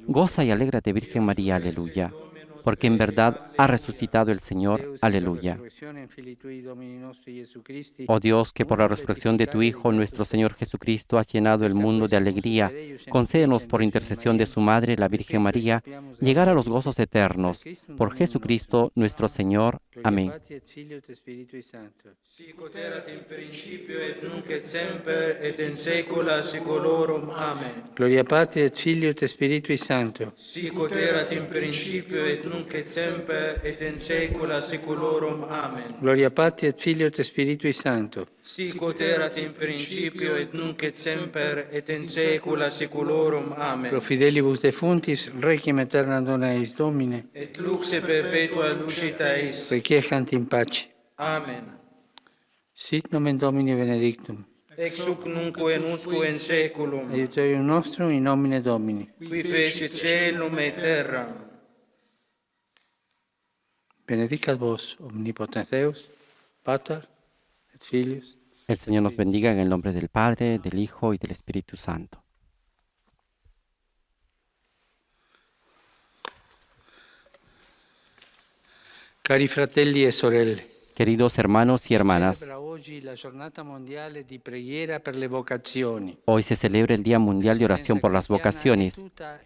Goza y alégrate, Virgen María, aleluya, porque en verdad ha resucitado el Señor, aleluya. Oh Dios, que por la resurrección de tu Hijo, nuestro Señor Jesucristo, has llenado el mundo de alegría, concédenos por intercesión de su Madre, la Virgen María, llegar a los gozos eternos. Por Jesucristo, nuestro Señor. Amén. Sicut erat in principio et nunc et semper et in saecula saeculorum. Amen. Gloria Patri et Filio et Spiritui Sancto. Sicut erat in principio et nunc nunc et semper et in saecula saeculorum. Amen. Gloria Patri et Filio et Spiritui Sancto. Sic ut erat in principio et nunc et semper et in saecula saeculorum. Amen. Pro fidelibus defuntis, requiem aeterna dona eis Domine, Et luxe perpetua lucita eis. requiescant in pace. Amen. Sit nomen Domini benedictum. Ex hoc nunc et usque in saeculum. Aiutorium nostrum in nomine Domini. Qui fecit caelum et terram. Benedicat vos, omnipotens Deus, Pater et Filius. El Señor nos bendiga en el nombre del Padre, del Hijo y del Espíritu Santo. Cari fratelli e sorelle, Queridos hermanos y hermanas, celebra oggi la giornata mondiale di preghiera per le vocazioni. hoy se celebra el Día Mundial de Oración por las Vocaciones.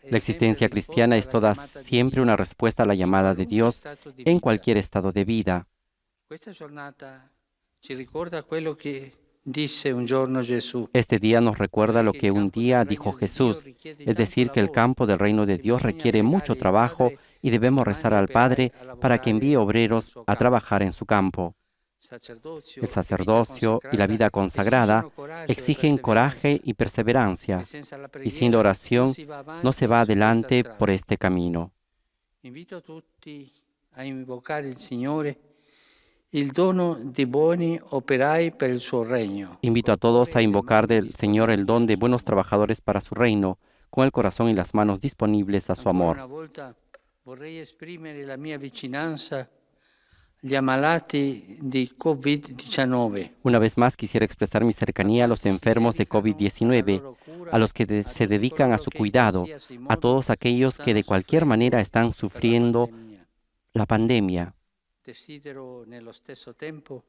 La existencia cristiana es toda siempre una respuesta a la llamada de Dios en cualquier estado de vida. Questa giornata ci ricorda quello che disse un giorno Gesù. Este día nos recuerda lo que un día dijo Jesús, es decir, que el campo del reino de Dios requiere mucho trabajo y debemos rezar al Padre para que envíe obreros a trabajar en su campo. El sacerdocio y la vida consagrada exigen coraje y perseverancia, y sin oración no se va adelante por este camino. Invito a tutti a invocare il Signore, il dono di buoni operai per il suo regno. Invito a todos a invocar del Señor el don de buenos trabajadores para su reino, con el corazón y las manos disponibles a su Ancora amor. una volta vorrei esprimere la mia vicinanza agli ammalati di Covid-19. Una vez más quisiera expresar mi cercanía a los enfermos de COVID-19, a los que se dedican a su cuidado, a todos aquellos que de cualquier manera están sufriendo la pandemia. Desidero nello stesso tempo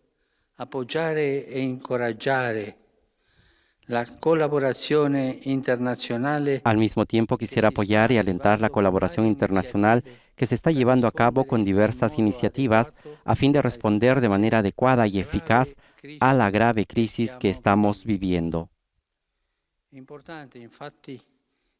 appoggiare e incoraggiare la collaborazione internazionale. Al mismo tiempo quisiera apoyar y alentar la colaboración internacional que se está llevando a cabo con diversas iniciativas a fin de responder de manera adecuada y eficaz a la grave crisis que estamos viviendo. È importante infatti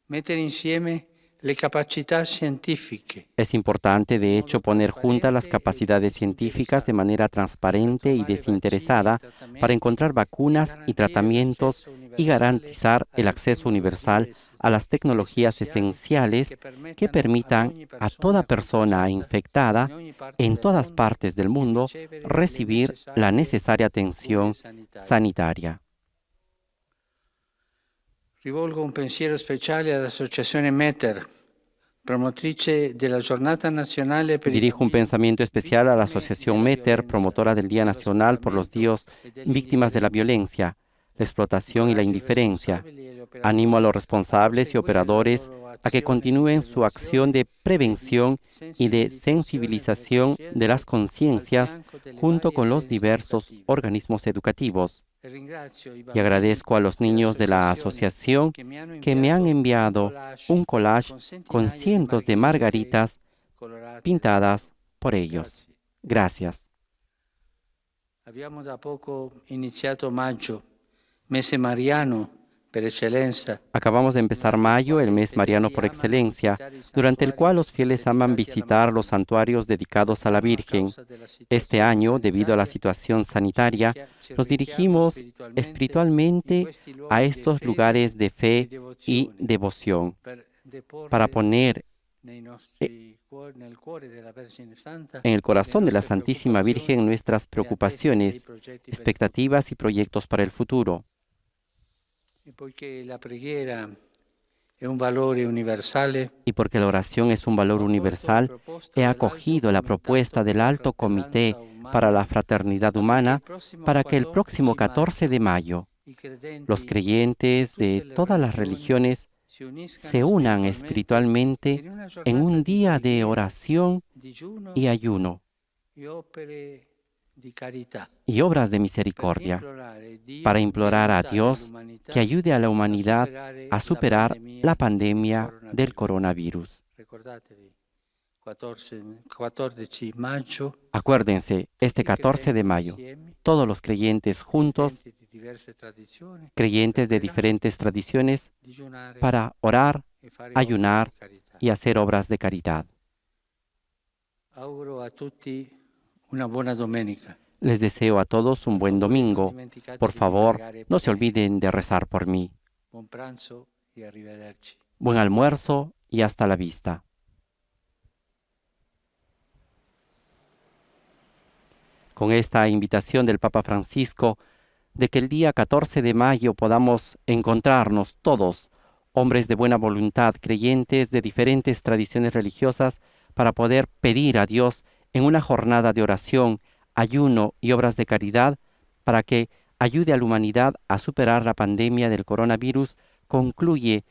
mettere insieme le capacità scientifiche. Es importante, de hecho, poner juntas las capacidades científicas de manera transparente y desinteresada para encontrar vacunas y tratamientos y garantizar el acceso universal a las tecnologías esenciales que permitan a toda persona infectada en todas partes del mundo recibir la necesaria atención sanitaria. Rivolgo un pensiero speciale all'Associazione Meter, promotrice della Giornata Nazionale per i Dirijo un pensamiento especial a la Asociación Meter, promotora del Día Nacional por los Días víctimas de la violencia, la explotación y la indiferencia. Animo a los responsables y operadores a que continúen su acción de prevención y de sensibilización de las conciencias junto con los diversos organismos educativos. Y agradezco a los niños de la asociación que me han enviado un collage con cientos de margaritas pintadas por ellos. Gracias. Abbiamo da poco iniziato maggio, mese mariano per eccellenza. Acabamos de empezar mayo, el mes mariano por excelencia, durante el cual los fieles aman visitar los santuarios dedicados a la Virgen. Este año, debido a la situación sanitaria, nos dirigimos espiritualmente a estos lugares de fe y devoción para poner en el corazón de la Santísima Virgen nuestras preocupaciones, expectativas y proyectos para el futuro. E poiché la preghiera è un valore universale, Y porque la oración es un valor universal, he acogido la propuesta del Alto Comité para la Fraternidad Humana para que el próximo 14 de mayo los creyentes de todas las religiones se unan espiritualmente en un día de oración y ayuno y obras de misericordia para implorar a Dios que ayude a la humanidad a superar la pandemia del coronavirus. Acuérdense, este 14 de mayo, todos los creyentes juntos, creyentes de diferentes tradiciones, para orar, ayunar y hacer obras de caridad. Auguro a tutti una buona domenica. Les deseo a todos un buen domingo. Por favor, no se olviden de rezar por mí. Buon pranzo y arrivederci. Buen almuerzo y hasta la vista. Con esta invitación del Papa Francisco de que el día 14 de mayo podamos encontrarnos todos, hombres de buena voluntad, creyentes de diferentes tradiciones religiosas, para poder pedir a Dios en una jornada de oración, ayuno y obras de caridad, para que ayude a la humanidad a superar la pandemia del coronavirus, concluye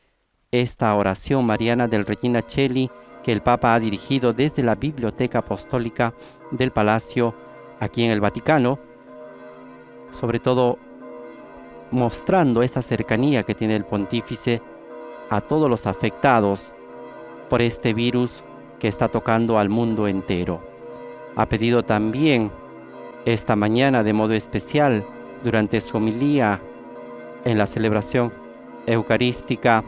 esta oración mariana del Regina Coeli que el Papa ha dirigido desde la Biblioteca Apostólica del Palacio aquí en el Vaticano, sobre todo mostrando esa cercanía que tiene el pontífice a todos los afectados por este virus que está tocando al mundo entero. Ha pedido también esta mañana de modo especial, durante su homilía en la celebración eucarística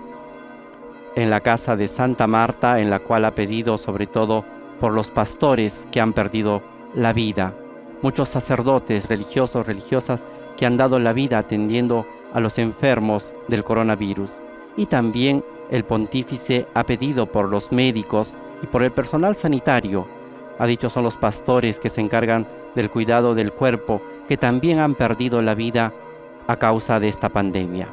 en la casa de Santa Marta, en la cual ha pedido sobre todo por los pastores que han perdido la vida, muchos sacerdotes, religiosos, religiosas que han dado la vida atendiendo a los enfermos del coronavirus. Y también el pontífice ha pedido por los médicos y por el personal sanitario. Ha dicho son los pastores que se encargan del cuidado del cuerpo, que también han perdido la vida a causa de esta pandemia.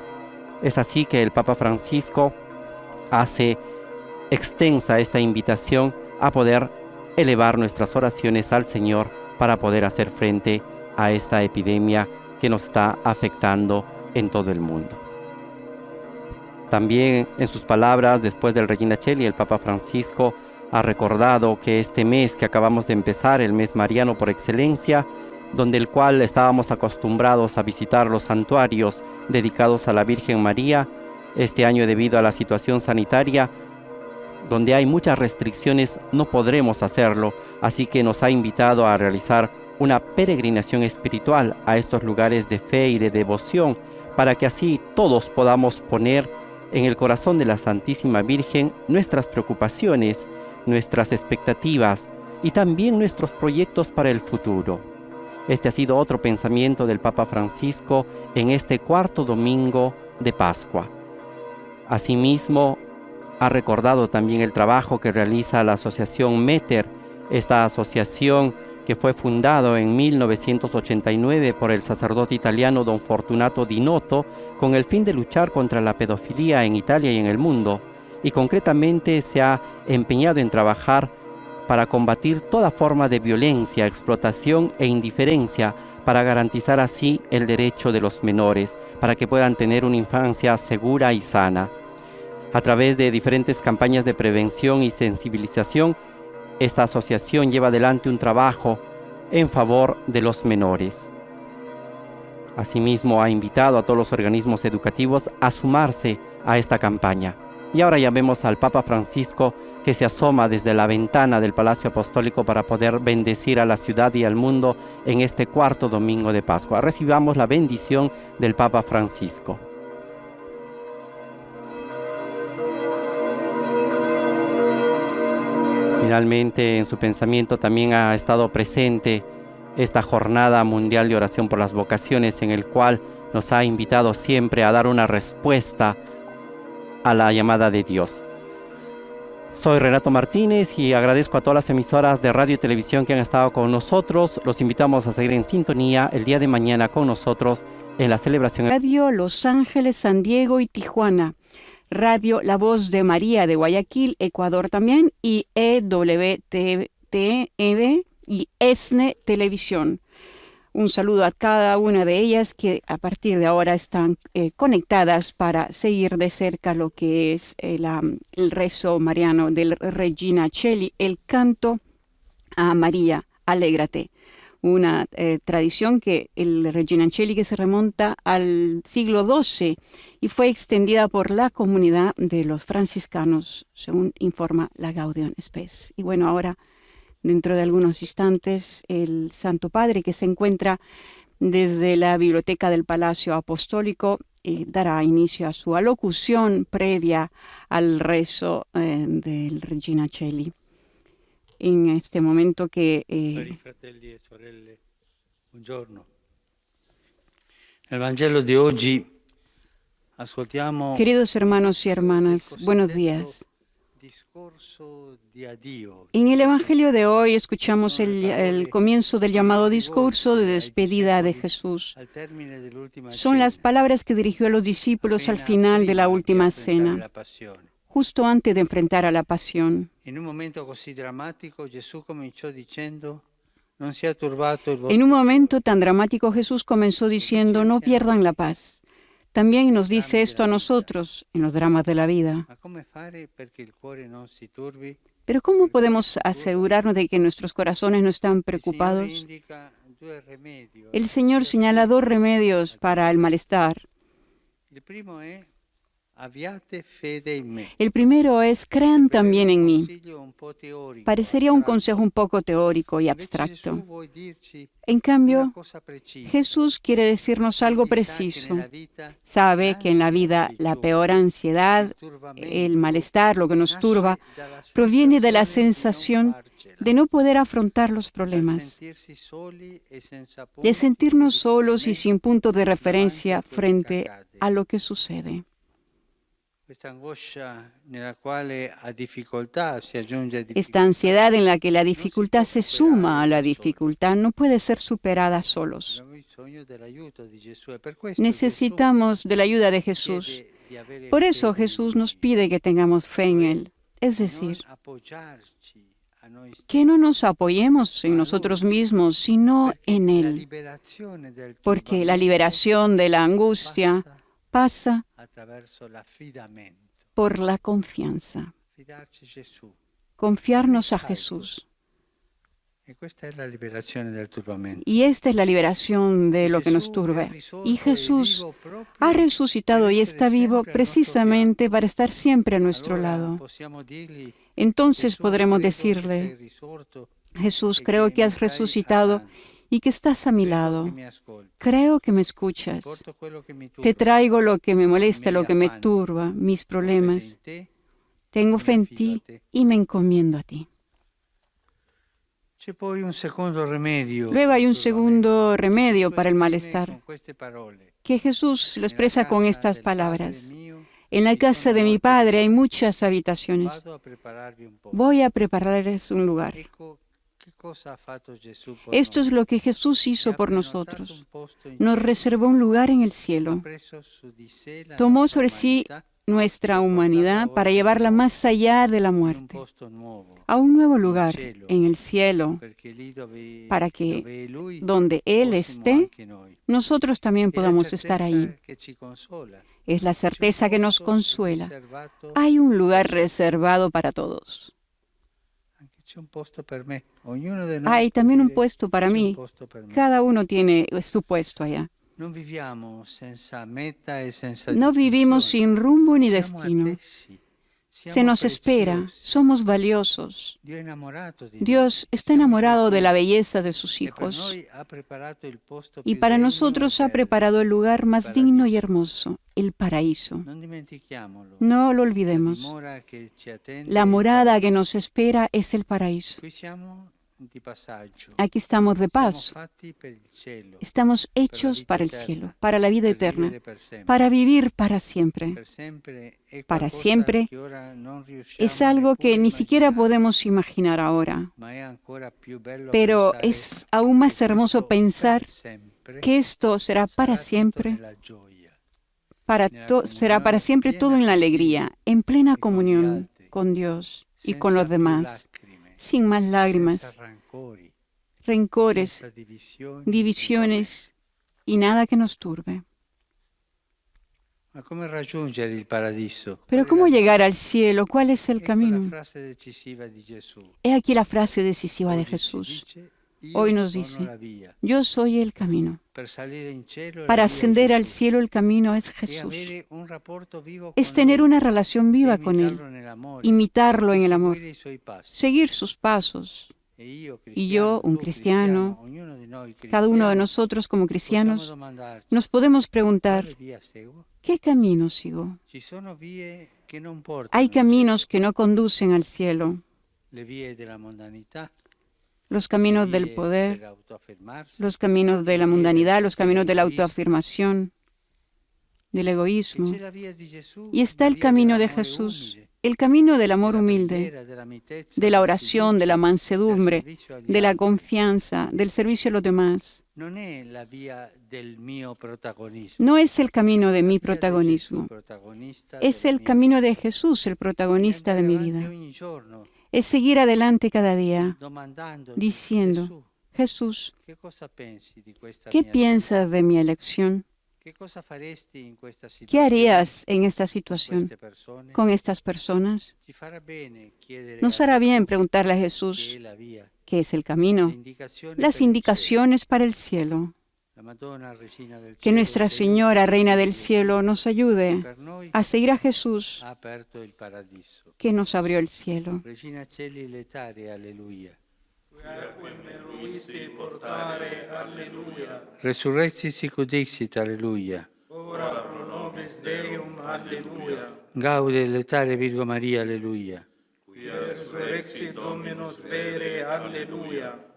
Es así que el Papa Francisco hace extensa esta invitación a poder elevar nuestras oraciones al Señor para poder hacer frente a esta epidemia que nos está afectando en todo el mundo. También en sus palabras, después del Regina Coeli, el Papa Francisco ha recordado que este mes que acabamos de empezar, el mes mariano por excelencia, donde el cual estábamos acostumbrados a visitar los santuarios dedicados a la Virgen María, este año debido a la situación sanitaria, donde hay muchas restricciones, no podremos hacerlo, así que nos ha invitado a realizar una peregrinación espiritual a estos lugares de fe y de devoción, para que así todos podamos poner en el corazón de la Santísima Virgen nuestras preocupaciones, nuestras expectativas y también nuestros proyectos para el futuro. Este ha sido otro pensamiento del Papa Francisco en este cuarto domingo de Pascua. Asimismo, ha recordado también el trabajo que realiza la asociación METER, esta asociación que fue fundada en 1989 por el sacerdote italiano don Fortunato Di Noto, con el fin de luchar contra la pedofilia en Italia y en el mundo, y concretamente se ha empeñado en trabajar para combatir toda forma de violencia, explotación e indiferencia, para garantizar así el derecho de los menores, para que puedan tener una infancia segura y sana. A través de diferentes campañas de prevención y sensibilización, esta asociación lleva adelante un trabajo en favor de los menores. Asimismo, ha invitado a todos los organismos educativos a sumarse a esta campaña. Y ahora ya vemos al Papa Francisco que se asoma desde la ventana del Palacio Apostólico para poder bendecir a la ciudad y al mundo en este cuarto domingo de Pascua. Recibamos la bendición del Papa Francisco. Finalmente, en su pensamiento también ha estado presente esta jornada mundial de oración por las vocaciones, en el cual nos ha invitado siempre a dar una respuesta a la llamada de Dios. Soy Renato Martínez y agradezco a todas las emisoras de radio y televisión que han estado con nosotros. Los invitamos a seguir en sintonía el día de mañana con nosotros en la celebración. Radio Los Ángeles, San Diego y Tijuana. Radio La Voz de María de Guayaquil, Ecuador también, y EWTV y ESNE Televisión. Un saludo a cada una de ellas que a partir de ahora están conectadas para seguir de cerca lo que es el rezo mariano del Regina Coeli, el canto a María, alégrate. Una tradición que el Regina Coeli que se remonta al siglo XII y fue extendida por la comunidad de los franciscanos, según informa la Gaudium Spes. Y bueno, ahora, dentro de algunos instantes, el Santo Padre, que se encuentra desde la biblioteca del Palacio Apostólico, dará inicio a su alocución previa al rezo del Regina Coeli. en este momento que Cari fratelli e sorelle, buongiorno. Nel Vangelo di oggi ascoltiamo queridos hermanos y hermanas, buenos días. discorso di addio. En el Evangelio de hoy escuchamos el comienzo del llamado discurso de despedida de Jesús. Al termine dell'ultima Son las cena, palabras que dirigió a los discípulos al final de la última cena, la passione. justo antes de enfrentar a la pasión. In un momento così drammatico Gesù cominciò dicendo: non sia turbato il vostro En un momento tan dramático Jesús comenzó diciendo, no pierdan la paz. También nos dice esto a nosotros en los dramas de la vida. Ma come fare perché il cuore non si turbi? Pero ¿cómo podemos asegurarnos de que nuestros corazones no están Il Signore preocupados? indica due rimedi. El Señor señala dos remedios para el malestar. Il primo è: abbiate fede in me. El primero es, crean también en mí. Consiglio un po' teorico, Parecería un astratto. consejo un poco teórico y Invece abstracto. Gesù vuole dirci En una cambio, cosa precisa. Jesús quiere decirnos algo Egli sa che preciso. nella vita Sabe que en la l'ansia vida del la giorno, peor ansiedad, il turbamento, el malestar, lo que nos nasce turba, dalla proviene de la sensazione di non sensación farcela, de no poder afrontar los dal problemas, sentirsi soli e senza de punti sentirnos di solos y riferimento sin punto de davanti referencia a quello che frente accade. a lo que sucede. Questa angoscia nella quale a difficoltà si aggiunge Esta difficoltà. ansiedad en la que la dificultad se suma a la dificultad no puede ser superada solos. Abbiamo bisogno dell'aiuto di Gesù e per questo Necesitamos de la ayuda de Gesù Jesús. chiede di avere Por eso fede in Jesús Lui, nos pide que tengamos fe en Él. Es non decir, appoggiarci a noi que no nos apoyemos en nosotros mismos, sino perché en la Él. liberazione del Porque la turbamento liberación de la angustia passa pasa attraverso l'affidamento. por la confianza. Fidarci Gesù. Confiarnos a Jesús. E questa è la liberazione del turbamento. Y esta es la liberación de lo que nos Gesù è turba. risorto Y e Jesús vivo proprio ha resucitado per y essere está vivo sempre al nostro precisamente fianco. para estar siempre a nuestro Allora lado. possiamo dirgli: Entonces Gesù, podremos credo che sei decirle, risorto Jesús, e creo che que mi has stai resucitado accanto. y que estás a mi Credo lado. che mi ascolti. Creo que me escuchas. Porto quello che mi turba. Te traigo lo que me molesta, I lo miei que me affanni. turba, mis Ho fede problemas. in te. Tengo mi fe en affido a ti te. y me encomiendo a ti. C'è poi un secondo remedio. Luego hay un al turbamento. segundo remedio Gesù para el esprime malestar, con queste parole. que Jesús lo Nella expresa con casa estas del Padre palabras. mio En la ci casa sono de mi molte Padre hay dimore. muchas habitaciones. Vado a prepararvi un po'. Voy a prepararles un lugar. Ecco che cosa ha fatto Gesù por Esto noi. es lo que Jesús hizo Ci ha por prenotato nosotros. un posto in Nos cielo. reservó un lugar en el Ha cielo. preso su di sé la Tomó nostra sobre sí umanità nuestra per portarla humanidad para oltre la llevarla morte, más allá de la in un muerte, posto nuovo, a un nuevo in lugar cielo, en el cielo, perché lì para que dove è Lui donde Él fossimo esté, anche noi. nosotros también È la podamos estar ahí. certezza che ci consola. Es la C'è un certeza que nos posto consuela. riservato Hay un lugar per tutti. reservado para todos. Anche c'è un posto per me. Ognuno di noi Hay può también un dire, puesto para "C'è un mí. posto per me". Cada uno tiene su puesto allá. Non viviamo senza meta e senza No vivimos definizione. sin rumbo ni Siamo destino. attesi, siamo Se nos espera, preziosi. somos valiosos. Dio è innamorato di Dios noi. está Siamo enamorado suoi de la figli. belleza de sus E per hijos. noi ha preparato il posto Y più para degno nosotros e ha bello. preparado el lugar más Paradiso. digno y hermoso, el paraíso. Non dimentichiamolo. No lo La olvidemos. dimora che ci attende La è il morada que paradiso. nos espera es el paraíso. Qui siamo di passaggio. Aquí estamos de Siamo paso. fatti per il cielo, Estamos per la hechos vita para el eterna, cielo, para la vida per eterna, vivere per sempre. para vivir para siempre. Per sempre è Para qualcosa siempre che ora non riusciamo Es algo que neppure ni siquiera immaginare, podemos imaginar ahora, ma è ancora più bello pero pensare es aún más che hermoso questo per pensar sempre que esto será para sarà tutto siempre, nella gioia, nella será para comunione siempre todo en la piena con alegría, en plena y con gli comunión altri, con Dios y senza con los più demás, lacrime, sin más senza lágrimas, rancori, rencores, senza divisioni, divisiones y nada que nos turbe. Ma come raggiungere il paradiso? Pero ¿cómo llegar al cielo? ¿Cuál es el Ecco la camino? frase decisiva di Gesù. He aquí la frase decisiva de Oggi ci Jesús. dice, "Io Hoy nos sono dice, la via". Yo soy el camino. Per salire in cielo Para la via è ascender al Gesù. cielo el camino es E Jesús. avere un rapporto vivo Es con tener Lui, una relación viva e con Él, imitarlo nell'amore, imitarlo e en el amor, seguire i suoi passi. seguir sus pasos. E io, Y yo, un tu cristiano, ognuno di noi cada uno de cristiani, nosotros como possiamo cristianos, domandarci, nos podemos quale preguntar, via seguo? ¿qué camino sigo? Ci sono vie che non portano Hay al cielo. caminos que no conducen al cielo. le vie della mondanità, los caminos le del vie poder, per autoaffermarsi, los caminos de la mundanidad, los caminos de la autoafirmación, del e egoísmo. c'è la via di Gesù, Y está la el via camino de dell'amore Jesús, umile, el camino del amor della humilde, preghiera, della mitezza, de la della oración, de la fiducia, del mansedumbre, servizio agli de la altri. confianza, del servicio a los demás. Non è la via del mio protagonismo, No es el camino de la mi via di Gesù, protagonismo, protagonista es della el mia camino de Jesús, el vita. protagonista de mi Andare avanti vida. ogni giorno, Es seguir adelante cada día, domandandoti, diciendo, Gesù, Jesús, che cosa pensi di questa ¿qué mia piensas de mi elección? scelta? Che cosa faresti in questa ¿Qué situazione harías en esta con situación queste persone? con estas personas? Ci farà bene chiedere Nos a hará Gesù bien preguntarle a che Jesús è la via, qué es el le camino, indicazioni las per il indicaciones para el cielo. cielo. La Madonna, Regina del Que Cielo, Nuestra ci Señora, aiuti Reina a del seguire Cielo, nos che ayude per noi a seguir a Jesús ha aperto il paradiso. que nos abrió el cielo. Regina Celi letare, alleluia. Luisti portare, alleluia. Resurrexit sic ut dixit, alleluia. Ora pro nobis Deum, alleluia. Gaude letare Virgo Maria, alleluia. Quia resurrexit Dominus vere, alleluia.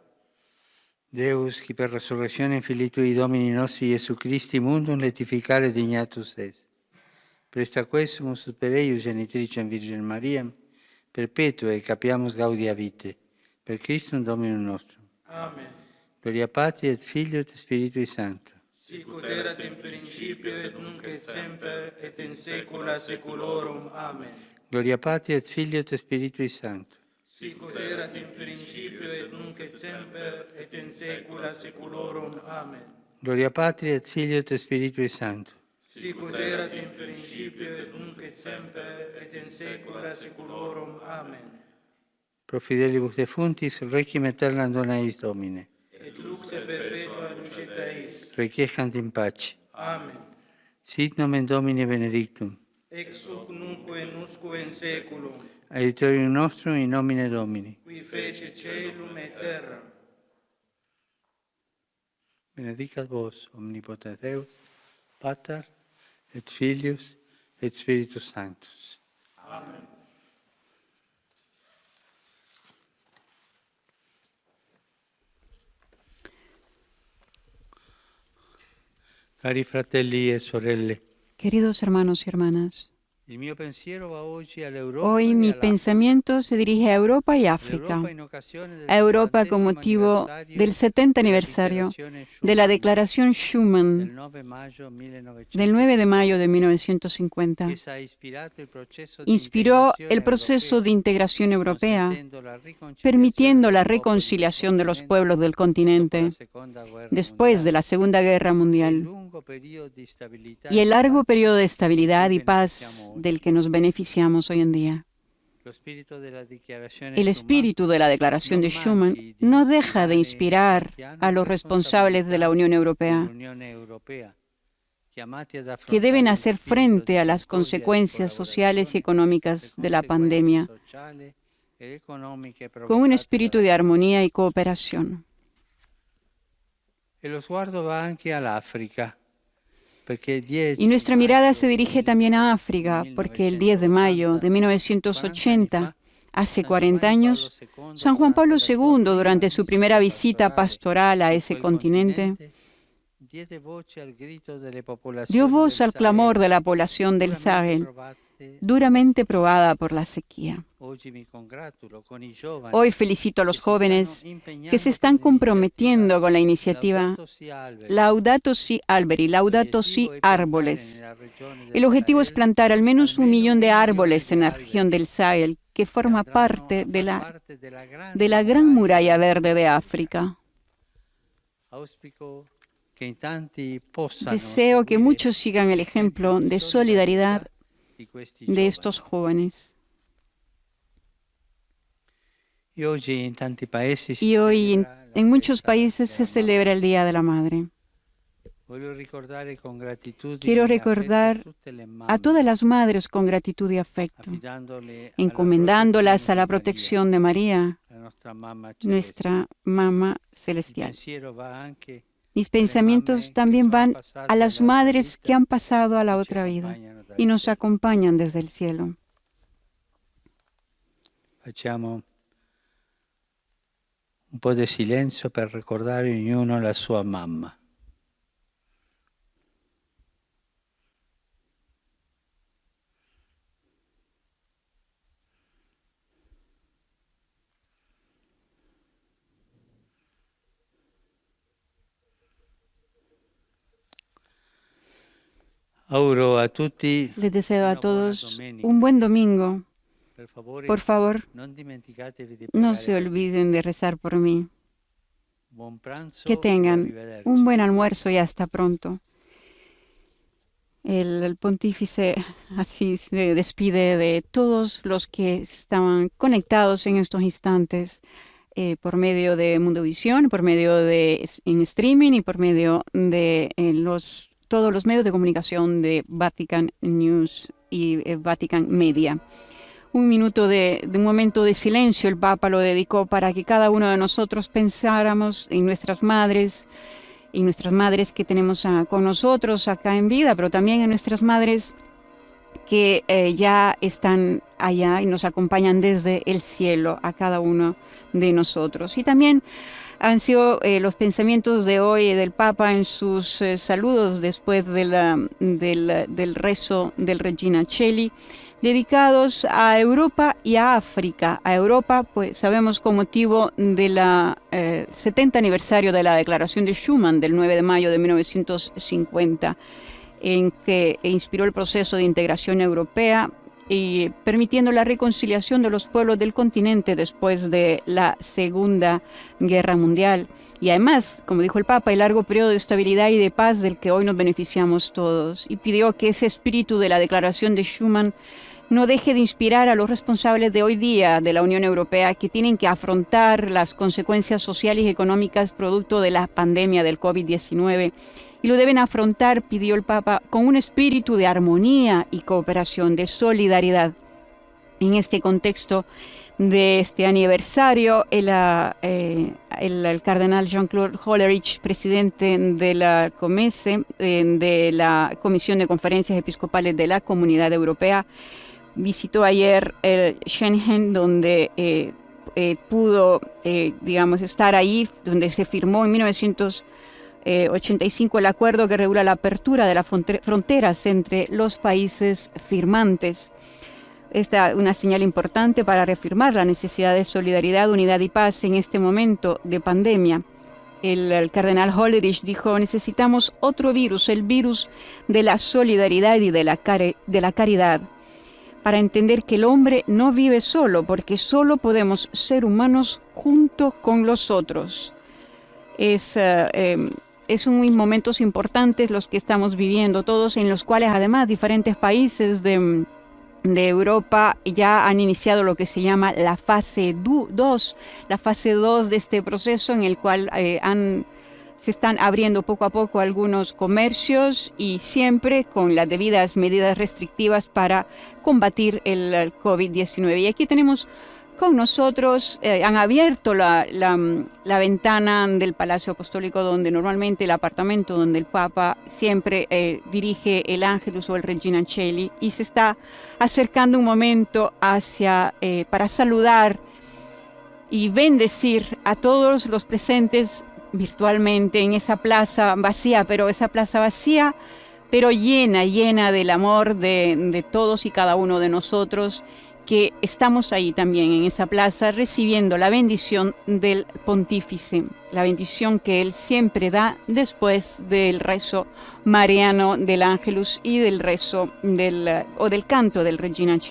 Deus, qui per resurrezione Filii Tui Domini nostri Iesu Christi mundum letificare dignatus est. Presta quesumus ut per eius genitricem Virgem Mariam, perpetue capiamus gaudia vitae, per Christum Dominum nostrum. Amen. Gloria Patri et Filio et Spiritui Sancto. Sic ut erat in principio et nunc et semper et in saecula saeculorum. Amen. Gloria Patri et Filio et Spiritui Sancto. Sic ut erat in principio et nunc et semper et in saecula saeculorum. Amen. Gloria Patri et Filio et Spiritui Sancto. Sic ut erat in principio et nunc et semper et in saecula saeculorum. Amen. Pro fidelibus defuntis, requiem aeternam dona eis Domine. Et luxe perpetua lucita eis. Requiescant in pace. Amen. Sit nomen Domini benedictum. Ex hoc nunc et nusque in saeculum, Aiutorium nostrum in nomine Domini. qui fece caelum et terra. Benedicat vos, omnipotens Deus, Pater, et Filius, et Spiritus Sanctus. Amen. Cari fratelli e sorelle, Queridos hermanos y hermanas, il mio pensiero va oggi all'Europa hoy e mi all'Africa. pensamiento se dirige a Europa y África. L'Europa in occasione del A Europa con 70° motivo anniversario del 70 della aniversario Dichiarazione de la Schuman Declaración del Schuman 9 maggio 1950. del 9 de mayo de 1950. Essa ha ispirato il processo di Inspiró integrazione el proceso de europea, integración europea, consentendo la riconciliazione permitiendo la dei popoli del reconciliación de los continente pueblos del dopo la continente Seconda Guerra después de la Segunda Guerra Mondiale. Il Mundial lungo periodo di stabilità y el largo periodo de estabilidad y Del paz del que nos beneficiamos hoy en día. lo spirito della Dichiarazione El Schuman espíritu de la Declaración de Schuman no deja de inspirar a los responsables de la Unión Europea, dell'Unione Europea, chiamati ad que deben affrontare hacer lo spirito frente di a las concordia, di consecuencias sociales y collaborazione, económicas le de la conseguenze pandemia sociali ed economiche con un provocate espíritu dalla de armonía y cooperación. E lo sguardo va anche all'Africa, perché il 10 Y nuestra mirada se maggio dirige también a África, porque el 10 de mayo de 1980, hace 40 años, San Juan Pablo II, durante su primera visita pastoral a ese continente, dio voz al clamor de la población del Sahel, duramente probada por la sequía. Hoy felicito a los jóvenes que se están comprometiendo con la iniciativa Laudato Si Alberi, Laudato Si Árboles. El objetivo es plantar al menos 1 millón de árboles en la región del Sahel, que forma parte de la gran muralla verde de África. Deseo que muchos sigan el ejemplo de solidaridad de estos jóvenes. Y hoy en muchos países se celebra el Día de la Madre. Quiero recordar a todas las madres con gratitud y afecto, encomendándolas a la protección de María, nuestra Mamá Celestial. Mis pensamientos también van a las madres que han pasado a la otra vida y nos acompañan desde el cielo. un po' di silenzio per ricordare ognuno la sua mamma. Auguro a tutti Les deseo a una buona todos domenica. un buen domingo. Per favore, Por favor, non dimenticatevi di no pregare se per me. olviden de rezar por mí. Buon pranzo Que y tengan arrivederci. un buen almuerzo y hasta pronto. El pontífice así se despide de todos los que estaban conectados en estos instantes por medio de Mundovisión, por medio de en streaming y por medio de todos los medios de comunicación de Vatican News y Vatican Media. Un momento de silencio el Papa lo dedicó para que cada uno de nosotros pensáramos en nuestras madres que tenemos con nosotros acá en vida, pero también en nuestras madres que ya están allá y nos acompañan desde el cielo a cada uno de nosotros. Y también han sido los pensamientos de hoy del Papa en sus saludos después del rezo del Regina Coeli, dedicados a Europa y a África. A Europa, pues sabemos con motivo de la 70 aniversario de la Declaración de Schuman del 9 de mayo de 1950, en que inspiró el proceso de integración europea y permitiendo la reconciliación de los pueblos del continente después de la Segunda Guerra Mundial. Y además, como dijo el Papa, el largo periodo de estabilidad y de paz del que hoy nos beneficiamos todos. Y pidió que ese espíritu de la Declaración de Schuman no deje de inspirar a los responsables de hoy día de la Unión Europea, que tienen que afrontar las consecuencias sociales y económicas producto de la pandemia del COVID-19. Y lo deben afrontar, pidió el Papa, con un espíritu de armonía y cooperación, de solidaridad. En este contexto de este aniversario, el cardenal Jean-Claude Hollerich, presidente de la COMECE, de la Comisión de Conferencias Episcopales de la Comunidad Europea, visitó ayer Schengen, donde pudo, estar ahí, donde se firmó en 1985 el acuerdo que regula la apertura de las fronteras entre los países firmantes. Esta es una señal importante para reafirmar la necesidad de solidaridad, unidad y paz en este momento de pandemia. El cardenal Hollerich dijo: necesitamos otro virus, el virus de la solidaridad y de la caridad, para entender que el hombre no vive solo, porque solo podemos ser humanos junto con los otros. Son momentos importantes los que estamos viviendo todos, en los cuales además diferentes países de Europa ya han iniciado lo que se llama la fase 2, la fase 2 de este proceso, en el cual se están abriendo poco a poco algunos comercios y siempre con las debidas medidas restrictivas para combatir el COVID-19. Y aquí tenemos con nosotros, han abierto la ventana del Palacio Apostólico, donde normalmente el apartamento donde el Papa siempre dirige el Ángelus o el Regina Coeli, y se está acercando un momento para saludar y bendecir a todos los presentes virtualmente en esa plaza vacía, pero llena del amor de todos y cada uno de nosotros, que estamos ahí también en esa plaza recibiendo la bendición del pontífice, la bendición que él siempre da después del rezo mariano del Ángelus y del rezo del canto del Regina Coeli.